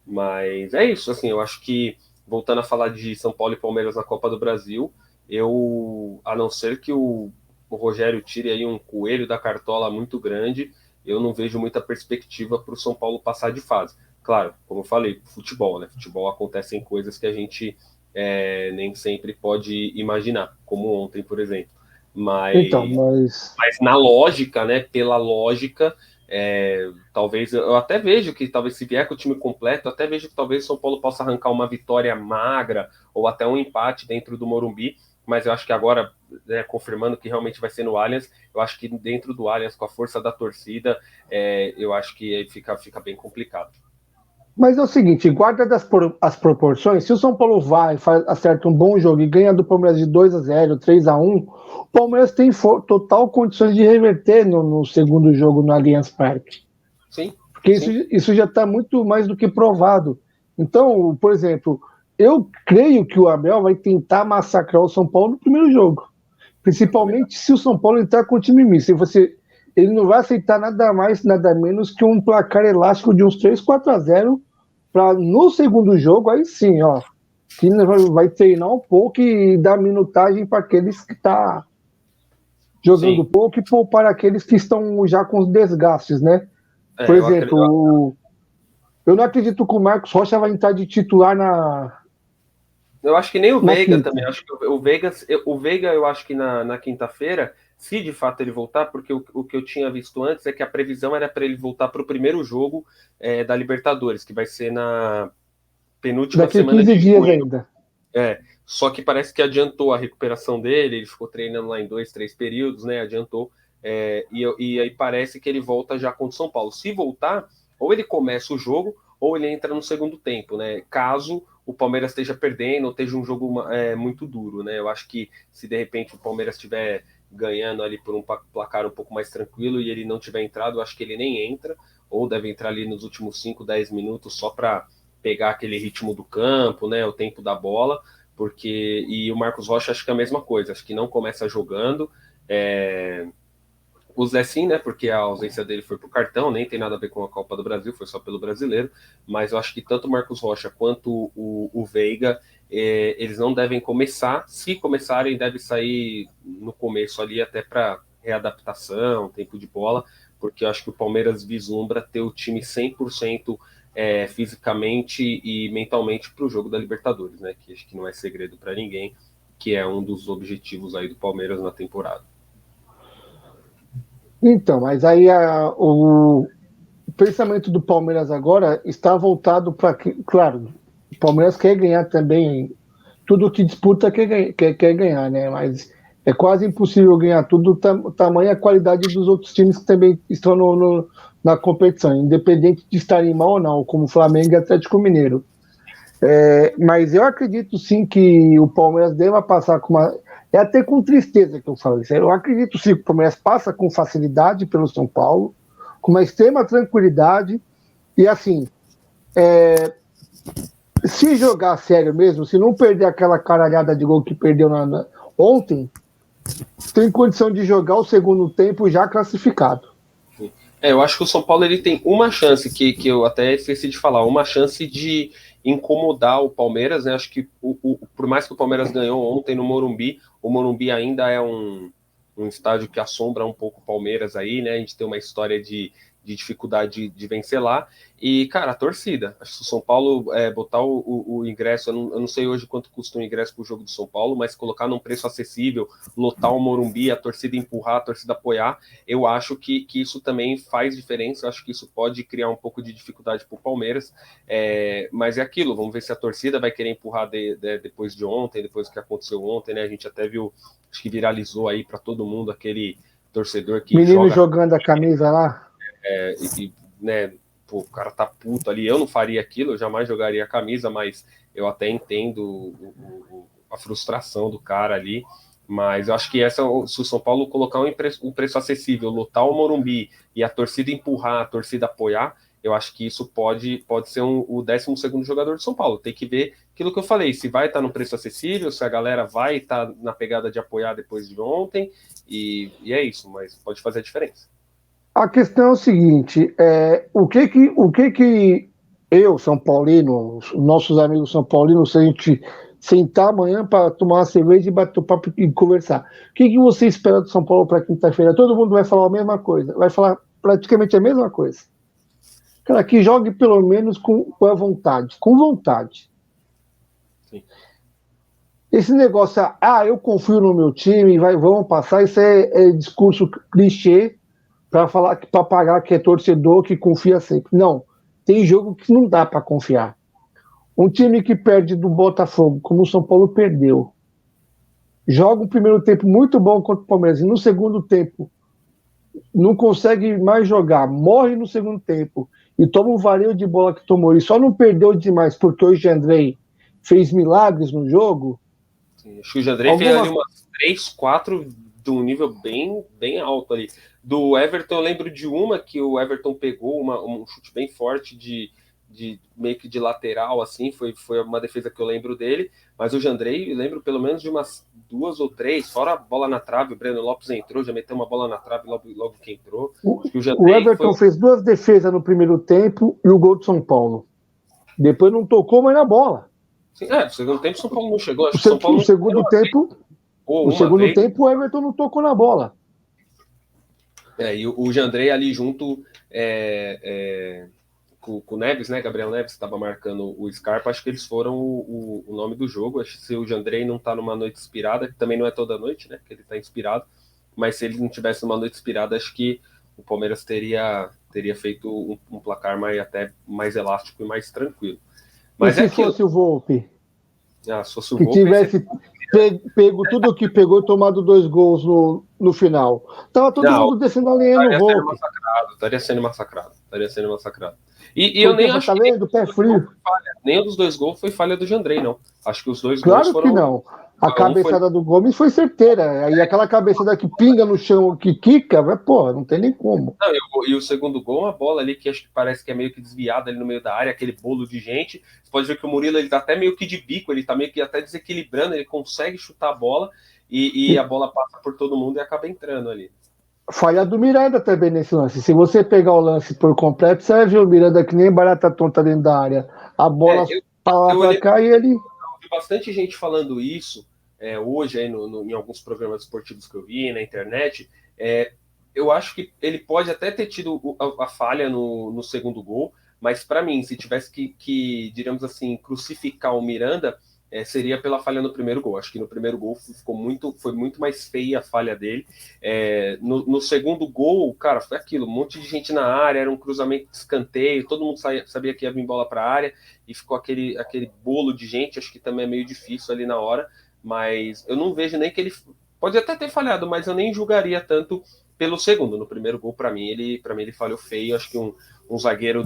Mas é isso, assim, eu acho que, voltando a falar de São Paulo e Palmeiras na Copa do Brasil, a não ser que o Rogério tire aí um coelho da cartola muito grande, eu não vejo muita perspectiva para o São Paulo passar de fase. Claro, como eu falei, futebol, né? Futebol acontecem coisas que a gente nem sempre pode imaginar, como ontem, por exemplo. Então, Mas, mas mas na lógica, né? Pela lógica, talvez eu até vejo que talvez se vier com o time completo, até vejo que talvez o São Paulo possa arrancar uma vitória magra ou até um empate dentro do Morumbi, mas eu acho que agora, né, confirmando que realmente vai ser no Allianz, eu acho que dentro do Allianz, com a força da torcida, eu acho que fica bem complicado. Mas é o seguinte, guarda as proporções. Se o São Paulo acerta um bom jogo e ganha do Palmeiras de 2-0, 3-1, o Palmeiras tem total condições de reverter no segundo jogo no Allianz Parque. Sim, Porque sim. isso já está muito mais do que provado. Então, por exemplo, eu creio que o Abel vai tentar massacrar o São Paulo no primeiro jogo. Principalmente se o São Paulo entrar com o time misto. Ele não vai aceitar nada mais, nada menos que um placar elástico de uns 3-4-0 para no segundo jogo, aí sim, ó, que vai treinar um pouco e dar minutagem para aqueles que tá jogando Sim. pouco e poupar aqueles que estão já com os desgastes, né? Por Eu acredito. exemplo, eu não acredito que o Marcos Rocha vai entrar de titular Eu acho que nem o na Veiga quinta. também. Acho que o Veiga, eu acho que na quinta-feira, se de fato ele voltar, porque o que eu tinha visto antes é que a previsão era para ele voltar para o primeiro jogo da Libertadores, que vai ser na penúltima Daqui a semana 15 de dias junho. ainda. Só que parece que adiantou a recuperação dele, ele ficou treinando lá em 2, 3 períodos, né? Adiantou. E aí parece que ele volta já contra o São Paulo. Se voltar, ou ele começa o jogo, ou ele entra no segundo tempo, né? Caso o Palmeiras esteja perdendo, ou esteja um jogo muito duro, né? Eu acho que se de repente o Palmeiras estiver ganhando ali por um placar um pouco mais tranquilo e ele não tiver entrado, eu acho que ele nem entra, ou deve entrar ali nos últimos 5, 10 minutos só para pegar aquele ritmo do campo, né? O tempo da bola, e o Marcos Rocha acho que é a mesma coisa, acho que não começa jogando. O Zé sim, né? Porque a ausência dele foi por cartão, nem tem nada a ver com a Copa do Brasil, foi só pelo brasileiro. Mas eu acho que tanto o Marcos Rocha quanto o Veiga, eles não devem começar. Se começarem, deve sair no começo ali, até para readaptação, tempo de bola, porque eu acho que o Palmeiras vislumbra ter o time 100% fisicamente e mentalmente para o jogo da Libertadores, né? Que acho que não é segredo para ninguém, que é um dos objetivos aí do Palmeiras na temporada. Então, mas aí o pensamento do Palmeiras agora está voltado para que, claro, o Palmeiras quer ganhar também, tudo que disputa quer ganhar, né? Mas é quase impossível ganhar tudo, tamanha a qualidade dos outros times que também estão na competição, independente de estarem mal ou não, como Flamengo e Atlético Mineiro. Mas eu acredito sim que o Palmeiras deva passar com uma. É até com tristeza que eu falo isso. Eu acredito sim que o Palmeiras passa com facilidade pelo São Paulo, com uma extrema tranquilidade. E assim, se jogar sério mesmo, se não perder aquela caralhada de gol que perdeu ontem, tem condição de jogar o segundo tempo já classificado. Eu acho que o São Paulo ele tem uma chance, que eu até esqueci de falar, uma chance de incomodar o Palmeiras, né? Acho que por mais que o Palmeiras ganhou ontem no Morumbi, o Morumbi ainda é um estádio que assombra um pouco o Palmeiras aí, né? A gente tem uma história de dificuldade de vencer lá. E, cara, a torcida. Acho que o São Paulo botar o ingresso, eu não sei hoje quanto custa um ingresso para o jogo do São Paulo, mas colocar num preço acessível, lotar o Morumbi, a torcida empurrar, a torcida apoiar, eu acho que isso também faz diferença. Eu acho que isso pode criar um pouco de dificuldade para o Palmeiras. Mas é aquilo, vamos ver se a torcida vai querer empurrar depois de ontem, depois do que aconteceu ontem, né? A gente até viu, acho que viralizou aí para todo mundo aquele torcedor que menino jogando a camisa lá. Né, pô, o cara tá puto ali. Eu não faria aquilo, eu jamais jogaria a camisa, mas eu até entendo a frustração do cara ali. Mas eu acho que se o São Paulo colocar um preço acessível, lotar o Morumbi e a torcida empurrar, a torcida apoiar, eu acho que isso pode ser o 12º jogador de São Paulo. Tem que ver aquilo que eu falei, se vai estar no preço acessível, se a galera vai estar na pegada de apoiar depois de ontem, e é isso, mas pode fazer a diferença. A questão é o seguinte: o que eu, São Paulino, os nossos amigos São Paulinos, se a gente sentar amanhã para tomar uma cerveja e bater o papo e conversar, o que você espera do São Paulo para quinta-feira? Todo mundo vai falar a mesma coisa, vai falar praticamente a mesma coisa. Cara, que jogue pelo menos com a vontade, com vontade. Sim. Esse negócio, eu confio no meu time, vamos passar, isso é discurso clichê para pagar que é torcedor que confia sempre. Não, tem jogo que não dá para confiar. Um time que perde do Botafogo, como o São Paulo perdeu, joga um primeiro tempo muito bom contra o Palmeiras e no segundo tempo não consegue mais jogar, morre no segundo tempo e toma um vareio de bola que tomou e só não perdeu demais porque o Jandrei fez milagres no jogo. Sim, acho que o Jandrei fez ali umas 3, 4 de um nível bem, bem alto ali. Do Everton, eu lembro de uma que o Everton pegou um chute bem forte de meio que de lateral, assim, foi uma defesa que eu lembro dele, mas o Jandrei, eu lembro pelo menos de umas 2 ou 3, fora a bola na trave, o Breno Lopes entrou, já meteu uma bola na trave logo que entrou. O Everton fez 2 defesas no primeiro tempo e o gol de São Paulo. Depois não tocou mais na bola. Sim, no segundo tempo o São Paulo não chegou. Acho que São Paulo no segundo tempo, o Everton não tocou na bola. E o Jandrei ali junto com o Neves, né? Gabriel Neves estava marcando o Scarpa. Acho que eles foram o nome do jogo. Acho que se o Jandrei não está numa noite inspirada, que também não é toda noite, né? Que ele está inspirado. Mas se ele não tivesse numa noite inspirada, acho que o Palmeiras teria feito um placar até mais elástico e mais tranquilo. Mas e se fosse o Volpi? Se fosse o que Volpi, tivesse pego tudo o que pegou e tomado 2 gols no final. Tava todo mundo descendo a linha no Volpi. Estaria sendo massacrado. E eu nem acho tá vendo? Pé frio. Nenhum dos 2 gols foi falha do Jandrei, não. Acho que os 2 gols foram... Claro que não. A cabeçada do Gomes foi certeira. Aí aquela cabeçada que pinga no chão, que quica, porra, não tem nem como. Não, e o segundo gol, uma bola ali que acho que parece que é meio que desviada ali no meio da área, aquele bolo de gente. Você pode ver que o Murilo, ele tá até meio que de bico, ele tá meio que até desequilibrando, ele consegue chutar a bola e a bola passa por todo mundo e acaba entrando ali. Falha do Miranda também nesse lance. Se você pegar o lance por completo, você vai ver o Miranda que nem barata tonta dentro da área. A bola pra cá e ele... Eu vi bastante gente falando isso hoje aí em alguns programas esportivos que eu vi na internet. eu acho que ele pode até ter tido a falha no segundo gol, mas para mim, se tivesse que, diríamos assim, crucificar o Miranda, seria pela falha no primeiro gol. Acho que no primeiro gol foi muito mais feia a falha dele. No segundo gol, cara, foi aquilo, um monte de gente na área, era um cruzamento de escanteio, todo mundo sabia que ia vir bola para a área, e ficou aquele bolo de gente. Acho que também é meio difícil ali na hora, mas eu não vejo nem que ele... Pode até ter falhado, mas eu nem julgaria tanto pelo segundo. No primeiro gol, para mim ele falhou feio. Acho que um zagueiro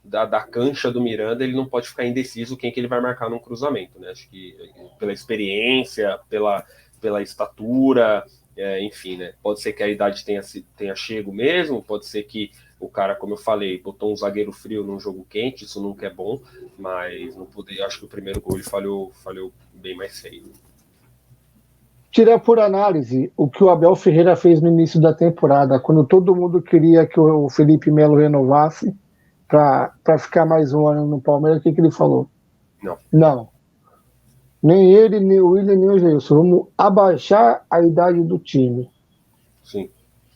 da cancha do Miranda, ele não pode ficar indeciso quem que ele vai marcar num cruzamento, né? Acho que pela experiência, pela estatura, enfim, né? Pode ser que a idade tenha chego mesmo, pode ser que o cara, como eu falei, botou um zagueiro frio num jogo quente, isso nunca é bom, mas não poder, acho que o primeiro gol ele falhou bem mais feio. Tirar por análise o que o Abel Ferreira fez no início da temporada, quando todo mundo queria que o Felipe Melo renovasse para ficar mais um ano no Palmeiras, o que ele falou? Não. Nem ele, nem o William, nem o Geilson. Vamos abaixar a idade do time. Sim.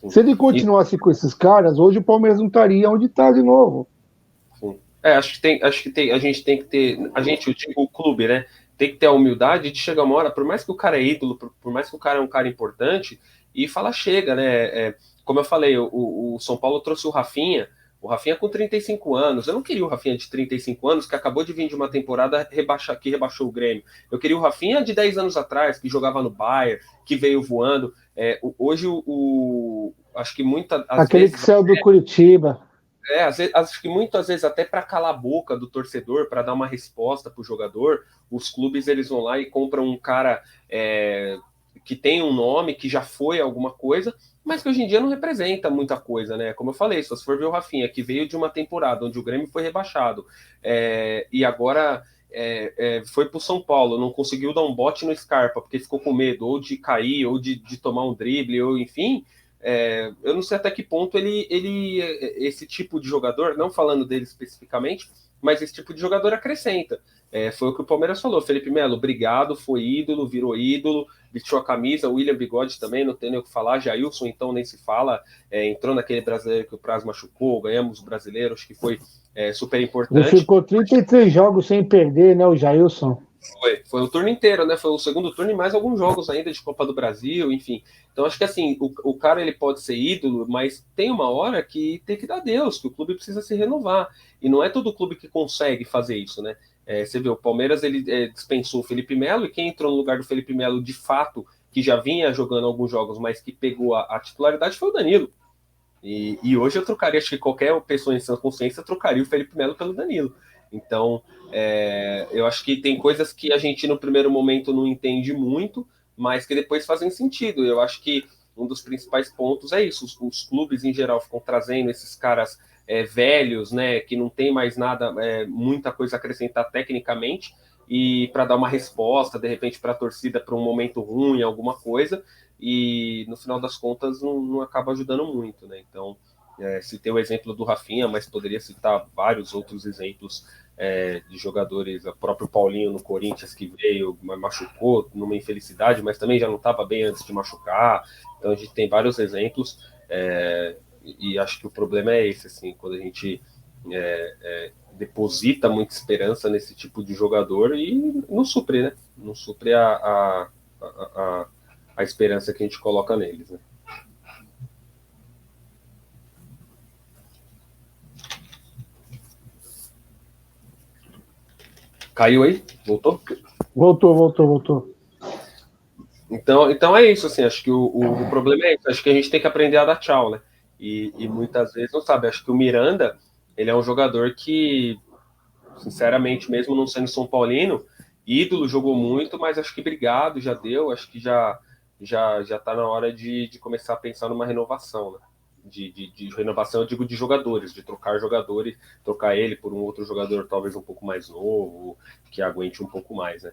Se ele continuasse com esses caras, hoje o Palmeiras não estaria onde está de novo. Sim. Acho que tem, a gente tem que ter, eu digo o clube, né? Tem que ter a humildade de chegar uma hora, por mais que o cara é ídolo, por mais que o cara é um cara importante, e falar chega, né? Como eu falei, o São Paulo trouxe o Rafinha com 35 anos. Eu não queria o Rafinha de 35 anos, que acabou de vir de uma temporada que rebaixou o Grêmio. Eu queria o Rafinha de 10 anos atrás, que jogava no Bayern, que veio voando. Hoje, acho que muitas vezes... Aquele que saiu do Curitiba. Acho que muitas vezes até para calar a boca do torcedor, para dar uma resposta para o jogador, os clubes eles vão lá e compram um cara que tem um nome, que já foi alguma coisa, mas que hoje em dia não representa muita coisa, né? Como eu falei, se você for ver o Rafinha, que veio de uma temporada onde o Grêmio foi rebaixado, e agora foi para o São Paulo, não conseguiu dar um bote no Scarpa, porque ficou com medo ou de cair, ou de tomar um drible, ou enfim... eu não sei até que ponto esse tipo de jogador, não falando dele especificamente, mas esse tipo de jogador acrescenta. Foi o que o Palmeiras falou. Felipe Melo, obrigado, foi ídolo, virou ídolo, vestiu a camisa. William Bigode também, não tem nem o que falar. Jailson, então, nem se fala. Entrou naquele brasileiro que o Praz machucou, ganhamos o brasileiro, acho que foi super importante. Ele ficou 33 jogos sem perder, né, o Jailson? Foi o turno inteiro, né? Foi o segundo turno e mais alguns jogos ainda de Copa do Brasil, enfim. Então acho que assim, o cara ele pode ser ídolo, mas tem uma hora que tem que dar Deus, que o clube precisa se renovar. E não é todo clube que consegue fazer isso, né? Você vê, o Palmeiras ele dispensou o Felipe Melo, e quem entrou no lugar do Felipe Melo de fato, que já vinha jogando alguns jogos, mas que pegou a titularidade, foi o Danilo. E hoje eu trocaria, acho que qualquer pessoa em sã consciência trocaria o Felipe Melo pelo Danilo. Então, eu acho que tem coisas que a gente no primeiro momento não entende muito, mas que depois fazem sentido. Eu acho que um dos principais pontos é isso. Os clubes, em geral, ficam trazendo esses caras velhos, né, que não tem mais nada, muita coisa a acrescentar tecnicamente, e para dar uma resposta, de repente, para a torcida, para um momento ruim, alguma coisa, e no final das contas não acaba ajudando muito, né? Então, citei o exemplo do Rafinha, mas poderia citar vários outros exemplos de jogadores, o próprio Paulinho no Corinthians, que veio, machucou numa infelicidade, mas também já não estava bem antes de machucar. Então a gente tem vários exemplos, e acho que o problema é esse, assim, quando a gente deposita muita esperança nesse tipo de jogador e não supre, né? Não supre a esperança que a gente coloca neles, né? Caiu aí? Voltou? Voltou. Então é isso, assim, acho que o problema é isso, acho que a gente tem que aprender a dar tchau, né? E muitas vezes, não sabe, acho que o Miranda, ele é um jogador que, sinceramente, mesmo não sendo São Paulino, ídolo, jogou muito, mas acho que obrigado, já deu, acho que já tá na hora de começar a pensar numa renovação, né? De renovação, eu digo de jogadores, de trocar jogadores, trocar ele por um outro jogador talvez um pouco mais novo, que aguente um pouco mais, né?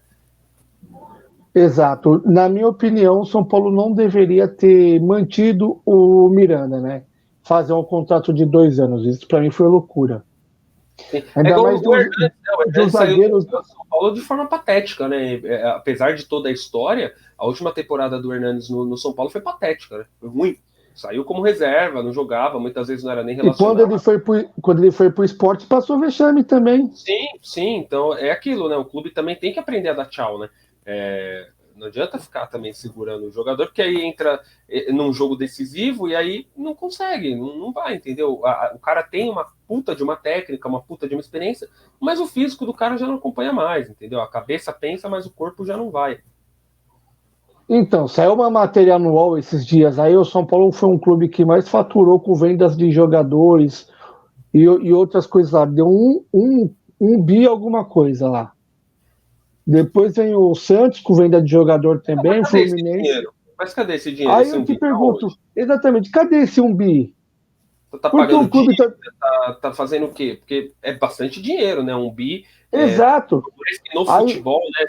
Exato. Na minha opinião, o São Paulo não deveria ter mantido o Miranda, né? Fazer um contrato de 2 anos. Isso para mim foi loucura. Ainda mais o Hernandes saiu do São Paulo de forma patética, né? Apesar de toda a história, a última temporada do Hernandes no São Paulo foi patética, né? Foi ruim. Saiu como reserva, não jogava, muitas vezes não era nem E relacionado. quando ele foi pro esporte, passou vexame também. Sim, sim, então é aquilo, né? O clube também tem que aprender a dar tchau, né? Não adianta ficar também segurando o jogador, porque aí entra num jogo decisivo e aí não consegue, não vai, entendeu? O cara tem uma puta de uma técnica, uma puta de uma experiência, mas o físico do cara já não acompanha mais, entendeu? A cabeça pensa, mas o corpo já não vai. Então, saiu uma matéria no UOL esses dias aí, o São Paulo foi um clube que mais faturou com vendas de jogadores e outras coisas lá. Deu um bi alguma coisa lá. Depois vem o Santos com venda de jogador Mas também, o cadê esse Fluminense. dinheiro? Mas cadê esse dinheiro? Aí Esse eu um te bi tá pergunto, onde? exatamente, cadê esse um bi? Tá Porque pagando o clube tá. dívida, tá fazendo o quê? Porque é bastante dinheiro, né? Um bi, Exato. por isso que no Aí, futebol, né,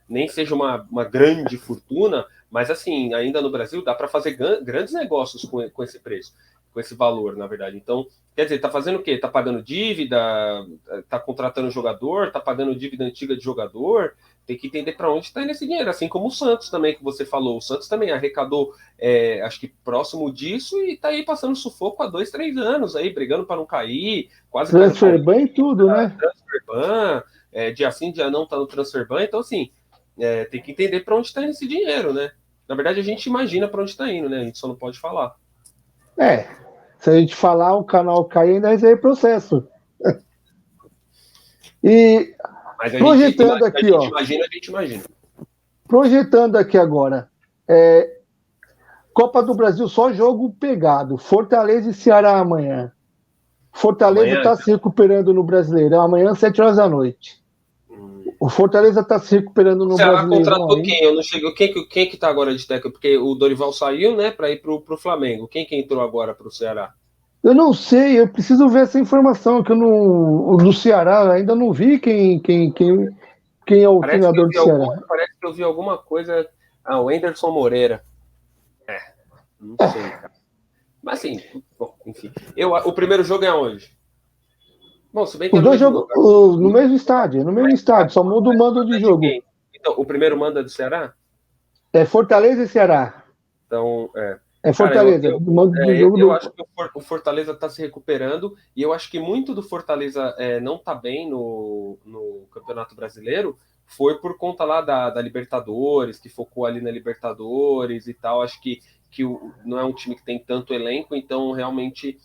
nem seja uma grande fortuna, mas assim, ainda no Brasil dá para fazer grandes negócios com esse preço, com esse valor, na verdade. Então, quer dizer, tá fazendo o quê? Tá pagando dívida, tá contratando jogador, tá pagando dívida antiga de jogador, tem que entender para onde está indo esse dinheiro, assim como o Santos também, que você falou. O Santos também arrecadou, acho que próximo disso, e está aí passando sufoco há 2, 3 anos, aí brigando para não cair, quase cai no transfer ban Paulista, e tudo, né? transfer ban, dia sim, dia não está no transfer ban. Então, assim, tem que entender para onde está indo esse dinheiro, né? Na verdade, a gente imagina para onde está indo, né? A gente só não pode falar. É. Se a gente falar, o canal cai, ainda é processo. E Mas projetando aqui, ó. a gente imagina. Projetando aqui agora. Copa do Brasil, só jogo pegado. Fortaleza e Ceará amanhã. Fortaleza Amanhã, está se recuperando no Brasileirão. Amanhã, 7 horas da noite. O Fortaleza está se recuperando o no Ceará Brasileirão contratou aí. quem? Eu não cheguei. Quem que tá agora de técnico? Porque o Dorival saiu, né, para ir pro Flamengo. Quem que entrou agora pro Ceará? Eu não sei, eu preciso ver essa informação, que eu não, do Ceará ainda não vi quem é o treinador do Ceará. Parece que eu vi alguma coisa. Ah, o Anderson Moreira. Não sei, cara. Mas assim, bom, enfim. O primeiro jogo é aonde? Bom, se bem que é Os no dois mesmo jogam lugar. no mesmo estádio, no mesmo estádio, só muda o mando de jogo. Então, o primeiro manda é do Ceará? É Fortaleza e Ceará. Então, É cara, Fortaleza, o mando de jogo eu acho do. que o Fortaleza está se recuperando e eu acho que muito do Fortaleza não tá bem no Campeonato Brasileiro foi por conta lá da Libertadores, que focou ali na Libertadores e tal. Acho que não é um time que tem tanto elenco, então realmente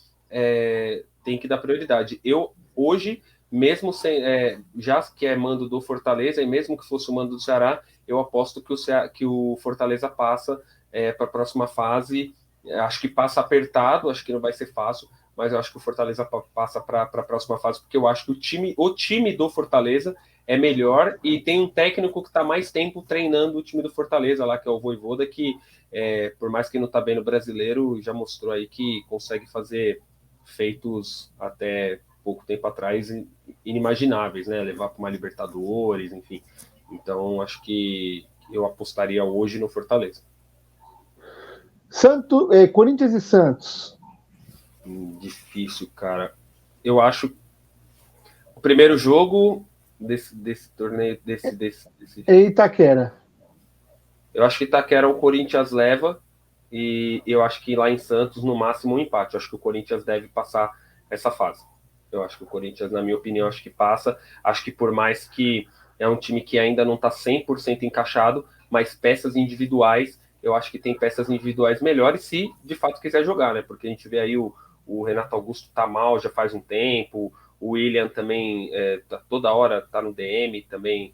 tem que dar prioridade. Eu, hoje, mesmo sem, já que é mando do Fortaleza, e mesmo que fosse o mando do Ceará, eu aposto que o Fortaleza passa para a próxima fase. Acho que passa apertado, acho que não vai ser fácil, mas eu acho que o Fortaleza passa para a próxima fase, porque eu acho que o time do Fortaleza é melhor e tem um técnico que está mais tempo treinando o time do Fortaleza lá, que é o Vojvoda, que por mais que não está bem no brasileiro, já mostrou aí que consegue fazer feitos até pouco tempo atrás inimagináveis, né? Levar para uma Libertadores, enfim. Então acho que eu apostaria hoje no Fortaleza. Corinthians e Santos. Difícil, cara. Eu acho o primeiro jogo desse torneio, E Itaquera. eu acho que Itaquera o Corinthians leva e eu acho que lá em Santos, no máximo, um empate. Eu acho que o Corinthians deve passar essa fase. Eu acho que o Corinthians, na minha opinião, acho que passa. Acho que por mais que é um time que ainda não está 100% encaixado, mas peças individuais, eu acho que tem peças individuais melhores se de fato quiser jogar, né? Porque a gente vê aí o Renato Augusto tá mal já faz um tempo, o William também toda hora tá no DM, também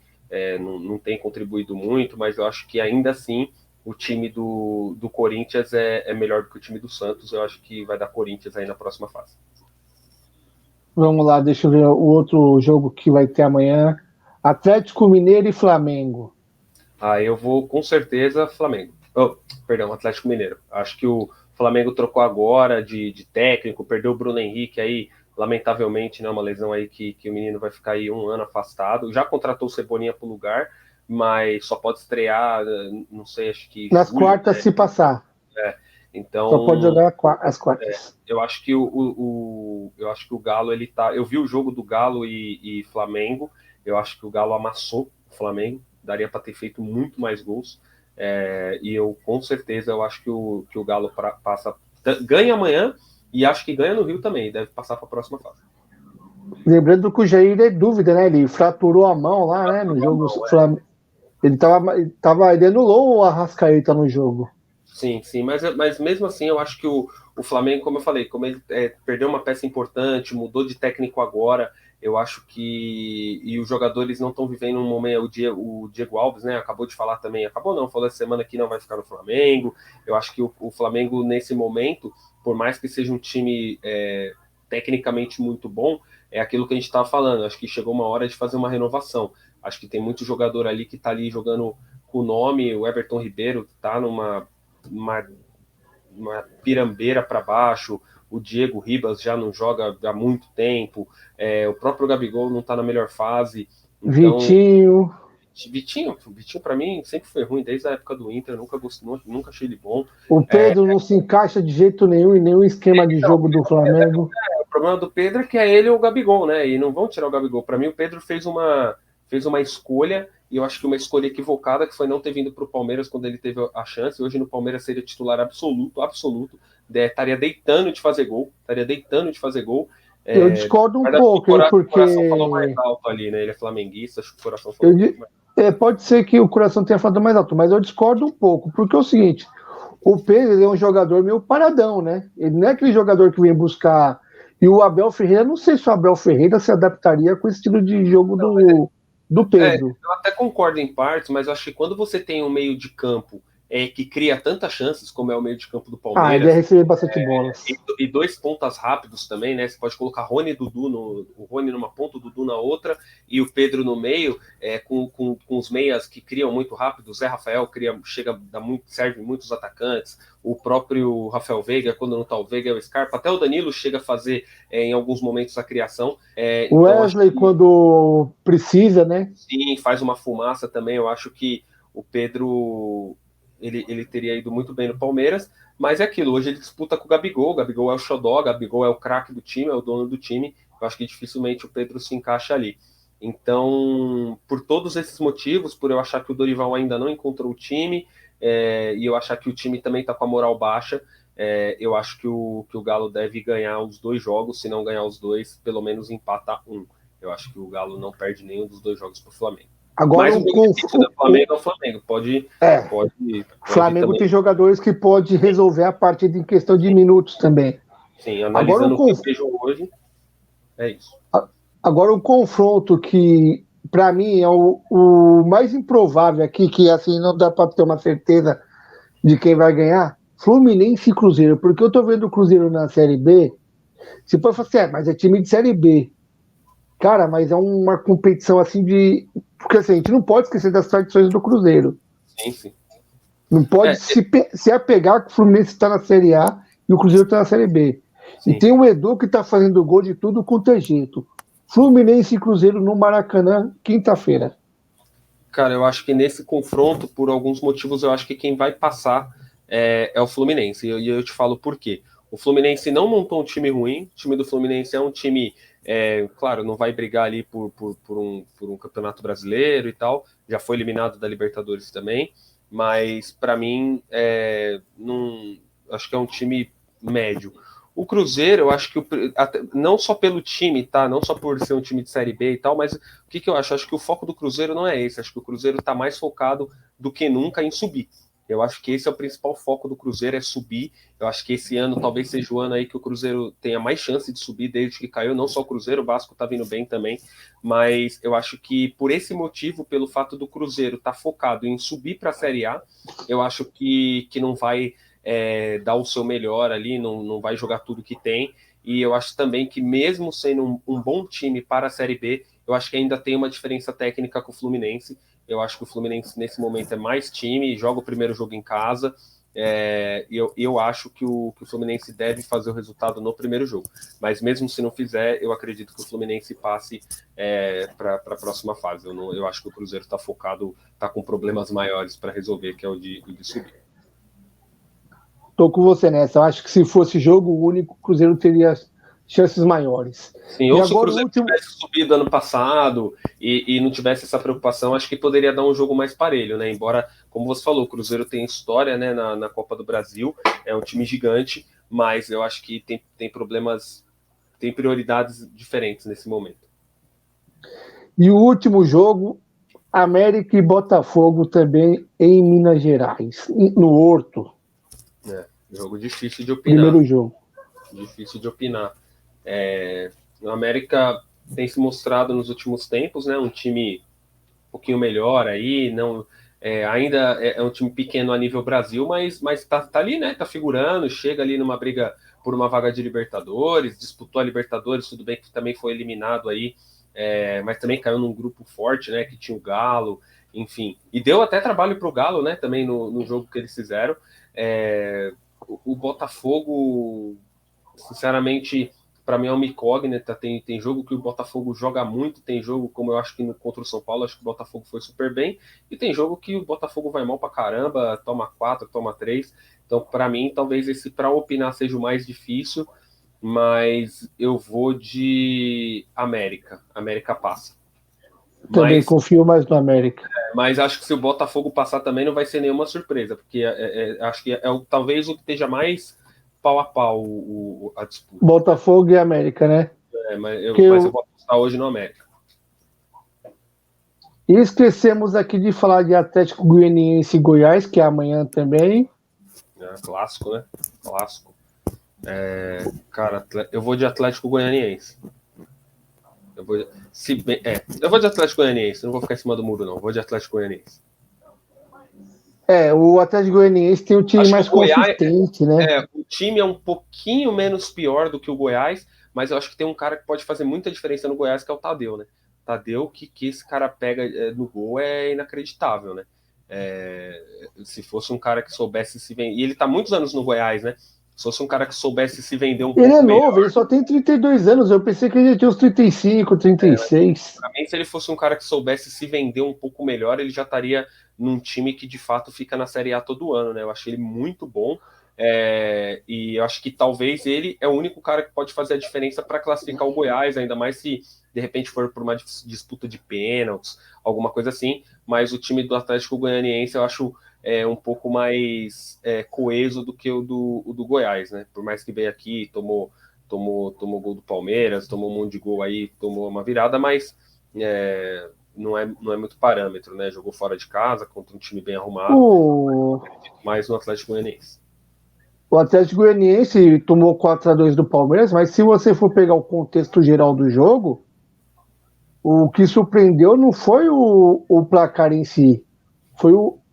não tem contribuído muito, mas eu acho que ainda assim o time do Corinthians é melhor do que o time do Santos. Eu acho que vai dar Corinthians aí na próxima fase. Vamos lá, deixa eu ver o outro jogo que vai ter amanhã. Atlético Mineiro e Flamengo. Eu vou com certeza Flamengo. Oh, perdão, Atlético Mineiro. Acho que o Flamengo trocou agora de técnico, perdeu o Bruno Henrique aí, lamentavelmente, né, uma lesão aí que o menino vai ficar aí 1 ano afastado. Já contratou o Cebolinha para o lugar, mas só pode estrear, não sei, acho que Nas julho, quartas, né? se passar. Só pode Então, jogar as quartas. eu acho que eu acho que o Galo ele tá. Eu vi o jogo do Galo e Flamengo. Eu acho que o Galo amassou o Flamengo. Daria para ter feito muito mais gols. E eu com certeza eu acho que o Galo passa ganha amanhã e acho que ganha no Rio também, deve passar para a próxima fase. Lembrando que o Jair é dúvida, né? Ele fraturou a mão lá, né? No jogo do Flamengo. Ele ele anulou o Arrascaeta no jogo. Sim, mas mesmo assim eu acho que o Flamengo, como eu falei, como ele perdeu uma peça importante, mudou de técnico agora, eu acho que e os jogadores não estão vivendo um momento, o Diego Alves, né, acabou de falar também, falou essa semana que não vai ficar no Flamengo, eu acho que o Flamengo nesse momento, por mais que seja um time tecnicamente muito bom, é aquilo que a gente estava falando, acho que chegou uma hora de fazer uma renovação, acho que tem muito jogador ali que está ali jogando com o nome, o Everton Ribeiro está numa pirambeira para baixo, o Diego Ribas já não joga há muito tempo, o próprio Gabigol não está na melhor fase. Então, Vitinho para mim sempre foi ruim desde a época do Inter, nunca achei ele bom. O Pedro não se encaixa de jeito nenhum em nenhum esquema de jogo do Flamengo. O problema do Pedro é que é ele ou o Gabigol, né? E não vão tirar o Gabigol. Para mim, o Pedro fez uma escolha, e eu acho que uma escolha equivocada, que foi não ter vindo para o Palmeiras quando ele teve a chance. Hoje no Palmeiras seria titular absoluto. Estaria deitando de fazer gol. Eu discordo um pouco, porque... O coração falou mais alto ali, né? Ele é flamenguista, acho que o coração falou mais alto. Pode ser que o coração tenha falado mais alto, mas eu discordo um pouco, porque é o seguinte, o Pedro é um jogador meio paradão, né? Ele não é aquele jogador que vem buscar... E o Abel Ferreira, não sei se o Abel Ferreira se adaptaria com o estilo de jogo do Pedro. Eu até concordo em partes, mas eu acho que quando você tem um meio de campo que cria tantas chances, como é o meio de campo do Palmeiras. Ele recebe bastante bolas. E dois pontas rápidos também, né? Você pode colocar Rony e Dudu, o Rony numa ponta, o Dudu na outra, e o Pedro no meio, com os meias que criam muito rápido. O Zé Rafael serve muitos atacantes. O próprio Rafael Veiga, quando não tá o Veiga, é o Scarpa. Até o Danilo chega a fazer, em alguns momentos, a criação. O Wesley, quando precisa, né? Sim, faz uma fumaça também. Eu acho que o Pedro... Ele teria ido muito bem no Palmeiras, mas é aquilo, hoje ele disputa com o Gabigol é o xodó, o Gabigol é o craque do time, é o dono do time, eu acho que dificilmente o Pedro se encaixa ali. Então, por todos esses motivos, por eu achar que o Dorival ainda não encontrou o time, e eu achar que o time também está com a moral baixa, eu acho que o Galo deve ganhar os 2 jogos, se não ganhar os 2, pelo menos empata 1. Eu acho que o Galo não perde nenhum dos 2 jogos para o Flamengo. Agora, o Flamengo é o Flamengo. Pode Flamengo também. Tem jogadores que pode resolver a partida em questão de minutos também. Sim, analisando o que eu vejo hoje, é isso. Agora, um confronto que, para mim, é o mais improvável aqui, que assim não dá para ter uma certeza de quem vai ganhar, Fluminense e Cruzeiro. Porque eu tô vendo o Cruzeiro na Série B, se for falar assim, mas é time de Série B. Cara, mas é uma competição assim de... Porque assim, a gente não pode esquecer das tradições do Cruzeiro. Sim. Não pode se apegar que o Fluminense está na Série A e o Cruzeiro está na Série B. Sim. E tem o Edu que está fazendo gol de tudo quanto é jeito. Fluminense e Cruzeiro no Maracanã, quinta-feira. Cara, eu acho que nesse confronto, por alguns motivos, eu acho que quem vai passar é o Fluminense. E eu te falo por quê. O Fluminense não montou um time ruim. O time do Fluminense é um time... claro, não vai brigar ali por um campeonato brasileiro e tal, já foi eliminado da Libertadores também, mas para mim acho que é um time médio. O Cruzeiro, eu acho que não só pelo time, tá? Não só por ser um time de Série B e tal, mas o que eu acho? Acho que o foco do Cruzeiro não é esse, acho que o Cruzeiro está mais focado do que nunca em subir. Eu acho que esse é o principal foco do Cruzeiro, é subir. Eu acho que esse ano talvez seja o ano aí que o Cruzeiro tenha mais chance de subir desde que caiu. Não só o Cruzeiro, o Vasco tá vindo bem também. Mas eu acho que por esse motivo, pelo fato do Cruzeiro estar focado em subir para a Série A, eu acho que não vai dar o seu melhor ali, não vai jogar tudo que tem. E eu acho também que mesmo sendo um bom time para a Série B, eu acho que ainda tem uma diferença técnica com o Fluminense. Eu acho que o Fluminense, nesse momento, é mais time, joga o primeiro jogo em casa. Eu acho que o Fluminense deve fazer o resultado no primeiro jogo. Mas mesmo se não fizer, eu acredito que o Fluminense passe para a próxima fase. Eu acho que o Cruzeiro está focado, está com problemas maiores para resolver, que é o de subir. Tô com você nessa. Eu acho que se fosse jogo único, o Cruzeiro teria chances maiores. Sim, ou se o Cruzeiro tivesse subido ano passado e não tivesse essa preocupação, acho que poderia dar um jogo mais parelho, né? Embora, como você falou, o Cruzeiro tem história, né, na Copa do Brasil, é um time gigante, mas eu acho que tem problemas, tem prioridades diferentes nesse momento. E o último jogo, América e Botafogo também em Minas Gerais, no Horto. Jogo difícil de opinar. Primeiro jogo. Difícil de opinar. O América tem se mostrado nos últimos tempos, né, um time um pouquinho melhor aí, não, ainda é um time pequeno a nível Brasil, mas tá ali, né, tá figurando, chega ali numa briga por uma vaga de Libertadores, disputou a Libertadores, tudo bem que também foi eliminado aí, mas também caiu num grupo forte, né, que tinha o Galo, enfim, e deu até trabalho pro Galo, né, também no jogo que eles fizeram. O Botafogo, sinceramente, para mim é uma incógnita. Tem jogo que o Botafogo joga muito, tem jogo, como eu acho que contra o São Paulo, acho que o Botafogo foi super bem, e tem jogo que o Botafogo vai mal pra caramba, toma 4, toma 3. Então, para mim, talvez esse para opinar seja o mais difícil, mas eu vou de América. América passa. Também confio mais no América. Mas acho que se o Botafogo passar também não vai ser nenhuma surpresa, porque acho que talvez o que esteja mais pau a pau a disputa. Botafogo e América, né? Mas eu vou apostar hoje no América. E esquecemos aqui de falar de Atlético Goianiense e Goiás, que é amanhã também. Clássico, né? Clássico. Cara, eu vou de Atlético Goianiense. Eu vou de Atlético Goianiense, não vou ficar em cima do muro, não. Eu vou de Atlético Goianiense. O Atlético Goianiense tem um time mais consistente, né? O time é um pouquinho menos pior do que o Goiás, mas eu acho que tem um cara que pode fazer muita diferença no Goiás, que é o Tadeu, né? Tadeu, que esse cara pega no gol é inacreditável, né? Se fosse um cara que soubesse se vender... E ele tá muitos anos no Goiás, né? Se fosse um cara que soubesse se vender um pouco melhor... Ele é novo, ele só tem 32 anos. Eu pensei que ele tinha uns 35, 36. Pra mim, se ele fosse um cara que soubesse se vender um pouco melhor, ele já estaria num time que de fato fica na Série A todo ano, né? Eu achei ele muito bom. E eu acho que talvez ele é o único cara que pode fazer a diferença para classificar o Goiás, ainda mais se de repente for por uma disputa de pênaltis, alguma coisa assim. Mas o time do Atlético Goianiense eu acho um pouco mais coeso do que o do Goiás, né? Por mais que veio aqui, tomou gol do Palmeiras, tomou um monte de gol aí, tomou uma virada, mas não é muito parâmetro, né? Jogou fora de casa contra um time bem arrumado, mais no Atlético Goianiense. O Atlético Goianiense tomou 4-2 do Palmeiras, mas se você for pegar o contexto geral do jogo, o que surpreendeu não foi o placar em si, foi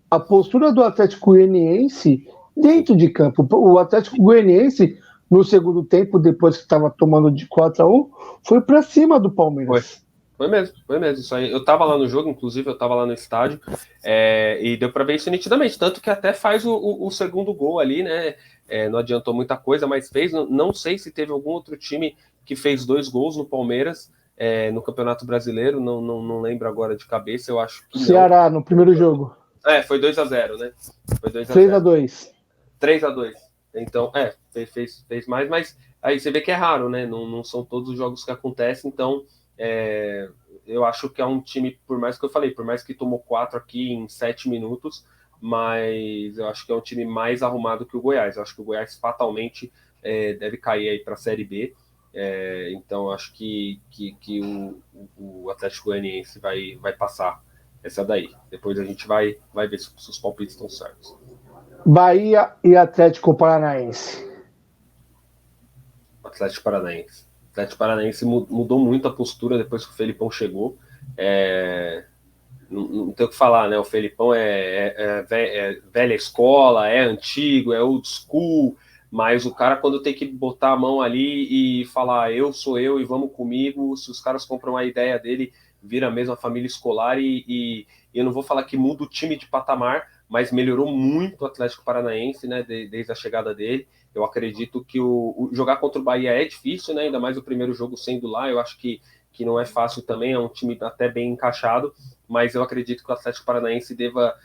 a postura do Atlético Goianiense dentro de campo. O Atlético Goianiense, no segundo tempo, depois que estava tomando de 4-1, foi para cima do Palmeiras. Foi mesmo, isso aí. Eu tava lá no jogo, inclusive, eu tava lá no estádio, e deu para ver isso nitidamente, tanto que até faz o segundo gol ali, né? Não adiantou muita coisa, mas fez. Não sei se teve algum outro time que fez 2 gols no Palmeiras no Campeonato Brasileiro, não lembro agora de cabeça, eu acho que Ceará, no primeiro jogo. Foi 2-0, né? Foi 3-2. 3-2. Então, fez mais, mas aí você vê que é raro, né? Não são todos os jogos que acontecem, então eu acho que é um time, por mais que tomou 4 aqui em 7 minutos, mas eu acho que é um time mais arrumado que o Goiás. Eu acho que o Goiás fatalmente deve cair aí para a Série B. Então eu acho que o Atlético Goianiense vai passar essa daí. Depois a gente vai ver se os palpites estão certos. Bahia e Atlético Paranaense. Atlético Paranaense mudou muito a postura depois que o Felipão chegou. Não tem o que falar, né? O Felipão é velha escola, é antigo, é old school, mas o cara, quando tem que botar a mão ali e falar eu sou eu e vamos comigo, se os caras compram a ideia dele, vira mesmo a família escolar e eu não vou falar que muda o time de patamar, mas melhorou muito o Atlético Paranaense, né? Desde a chegada dele. Eu acredito que o jogar contra o Bahia é difícil, né? Ainda mais o primeiro jogo sendo lá. Eu acho que não é fácil também, é um time até bem encaixado, mas eu acredito que o Atlético Paranaense deva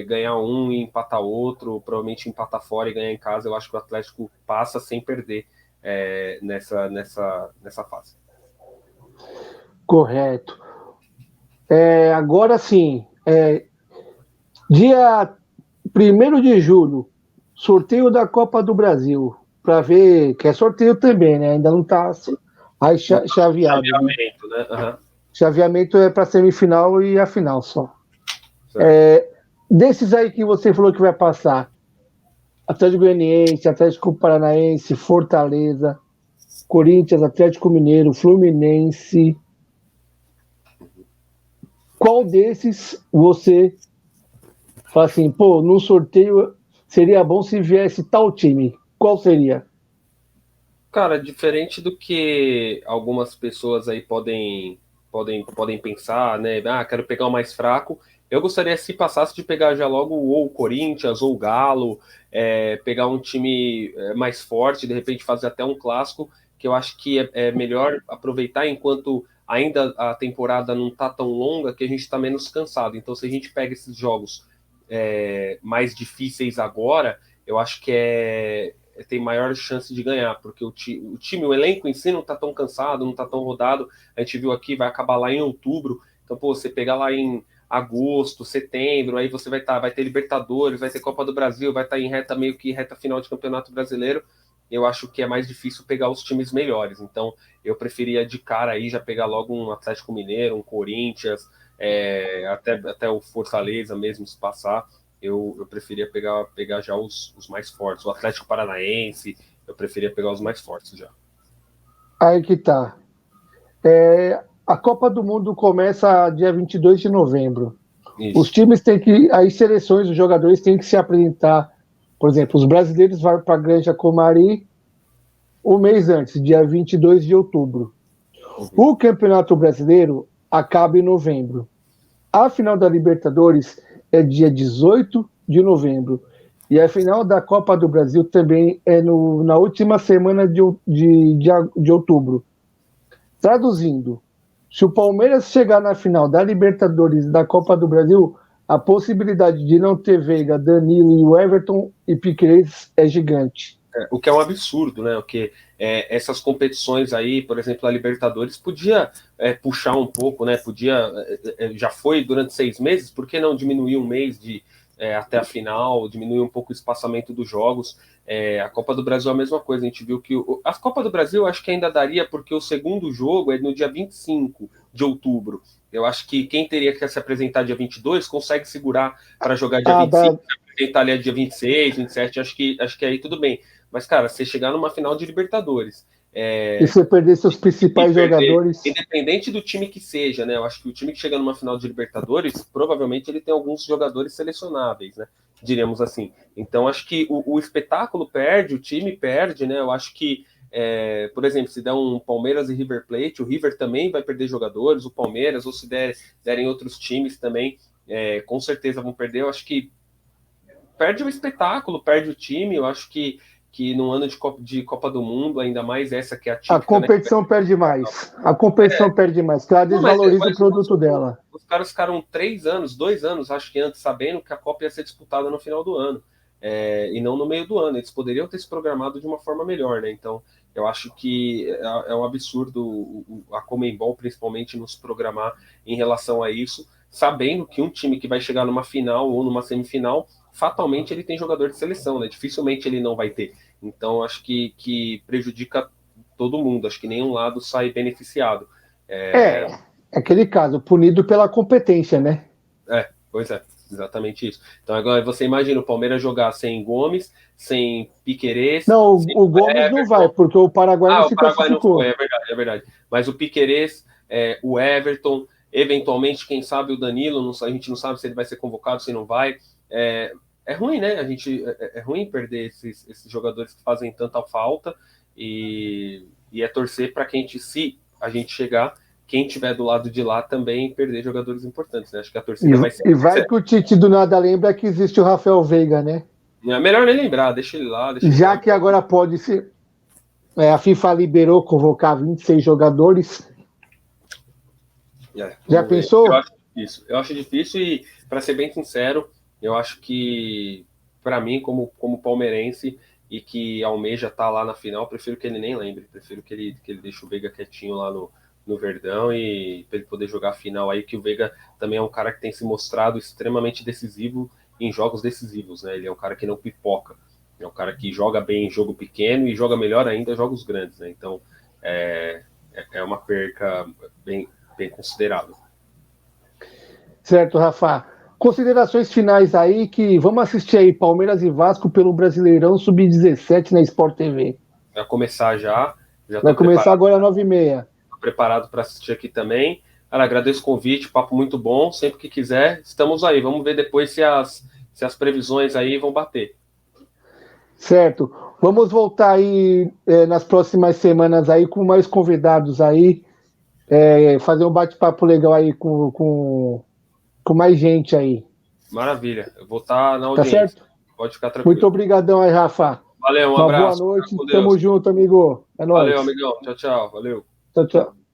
ganhar um e empatar outro, provavelmente empatar fora e ganhar em casa. Eu acho que o Atlético passa sem perder nessa fase. Correto. Agora sim, dia 1º de julho, sorteio da Copa do Brasil. para ver, que é sorteio também, né? Ainda não está aí chaveado. Chaveamento, né? Uhum. Chaveamento é para semifinal e a final só. Desses aí que você falou que vai passar, Atlético Goianiense, Atlético Paranaense, Fortaleza, Corinthians, Atlético Mineiro, Fluminense. Qual desses você fala assim, pô, no sorteio seria bom se viesse tal time? Qual seria? Cara, diferente do que algumas pessoas aí podem pensar, né? Ah, quero pegar o mais fraco. Eu gostaria, se passasse, de pegar já logo ou o Corinthians ou o Galo, pegar um time mais forte, de repente fazer até um clássico, que eu acho que é melhor aproveitar enquanto ainda a temporada não está tão longa, que a gente está menos cansado. Então, se a gente pega esses jogos mais difíceis agora, eu acho que tem maior chance de ganhar, porque o time, o elenco em si não está tão cansado, não está tão rodado. A gente viu aqui, vai acabar lá em outubro. Então, pô, você pegar lá em agosto, setembro, aí você vai ter Libertadores, vai ter Copa do Brasil, vai estar em meio que reta final de Campeonato Brasileiro. Eu acho que é mais difícil pegar os times melhores. Então, eu preferia de cara aí já pegar logo um Atlético Mineiro, um Corinthians, até o Fortaleza mesmo, se passar. Eu preferia pegar já os mais fortes. O Atlético Paranaense, eu preferia pegar os mais fortes já. Aí que tá. A Copa do Mundo começa dia 22 de novembro. Os Isso. times têm que, as seleções, os jogadores têm que se apresentar. Por exemplo, os brasileiros vão para a Granja Comari um mês antes, dia 22 de outubro. Uhum. O Campeonato Brasileiro acaba em novembro. A final da Libertadores é dia 18 de novembro. E a final da Copa do Brasil também é na última semana de outubro. Traduzindo, se o Palmeiras chegar na final da Libertadores da Copa do Brasil, a possibilidade de não ter Veiga, Danilo e o Everton e Piquerez é gigante. O que é um absurdo, né? O que essas competições aí, por exemplo, a Libertadores, podia puxar um pouco, né? Já foi durante 6 meses, por que não diminuir um mês até a final, diminuir um pouco o espaçamento dos jogos? A Copa do Brasil é a mesma coisa, a gente viu que a Copa do Brasil acho que ainda daria, porque o segundo jogo é no dia 25 de outubro. Eu acho que quem teria que se apresentar dia 22 consegue segurar para jogar dia 25, se apresentar ali dia 26, 27, acho que aí tudo bem. Mas, cara, você chegar numa final de Libertadores. E você perder seus principais jogadores. Independente do time que seja, né? Eu acho que o time que chega numa final de Libertadores, provavelmente ele tem alguns jogadores selecionáveis, né? Diríamos assim. Então, acho que o espetáculo perde, o time perde, né? Eu acho que, por exemplo, se der um Palmeiras e River Plate, o River também vai perder jogadores, o Palmeiras, ou se derem outros times também, com certeza vão perder. Eu acho que perde o espetáculo, perde o time. Eu acho que num ano de Copa do Mundo, ainda mais essa que é a típica, a competição, né, perde mais. A competição perde mais, porque ela desvaloriza o produto dela. Os caras ficaram 3 anos, 2 anos, acho que antes, sabendo que a Copa ia ser disputada no final do ano. E não no meio do ano. Eles poderiam ter se programado de uma forma melhor, né? Então, eu acho que é um absurdo a Conmebol, principalmente, nos programar em relação a isso, sabendo que um time que vai chegar numa final ou numa semifinal, fatalmente ele tem jogador de seleção, né? Dificilmente ele não vai ter. Então, acho que prejudica todo mundo. Acho que nenhum lado sai beneficiado. Aquele caso, punido pela competência, né? Pois é, exatamente isso. Então, agora você imagina o Palmeiras jogar sem Gomes, sem Piquerez. Não, sem o Gomes Everton. não vai, porque o Paraguai não se o Paraguai não classificou. foi, é verdade. Mas o Piquerez, o Everton, eventualmente, quem sabe o Danilo, a gente não sabe se ele vai ser convocado, se não vai. É ruim, né? É ruim perder esses jogadores que fazem tanta falta e é torcer para se a gente chegar, quem tiver do lado de lá também perder jogadores importantes, né? Acho que a torcida vai ser. E vai que o Tite do nada lembra que existe o Rafael Veiga, né? É melhor nem lembrar, deixa ele lá. Já que agora pode ser. A FIFA liberou convocar 26 jogadores. Já pensou? Eu acho difícil e, para ser bem sincero, eu acho que, para mim, como palmeirense e que almeja estar lá na final, prefiro que ele nem lembre. Prefiro que ele deixe o Veiga quietinho lá no Verdão e para ele poder jogar a final aí, que o Veiga também é um cara que tem se mostrado extremamente decisivo em jogos decisivos, né? Ele é um cara que não pipoca. É um cara que joga bem em jogo pequeno e joga melhor ainda em jogos grandes, né? Então é uma perca bem considerável. Certo, Rafa. Considerações finais aí, que vamos assistir aí Palmeiras e Vasco pelo Brasileirão Sub-17 na Sport TV. Vai começar já Vai estou começar agora às 9h30. preparado para assistir aqui também. Cara, agradeço o convite, papo muito bom. Sempre que quiser, estamos aí. Vamos ver depois se as previsões aí vão bater. Certo. Vamos voltar aí nas próximas semanas aí com mais convidados aí, fazer um bate-papo legal aí com mais gente aí. Maravilha. Eu vou estar na Tá audiência. certo? Pode ficar tranquilo. Muito obrigadão aí, Rafa. Valeu, um Uma abraço. boa noite. Tamo junto, amigo. É nóis. Valeu, amigão. Tchau, tchau. Valeu. Tchau, tchau.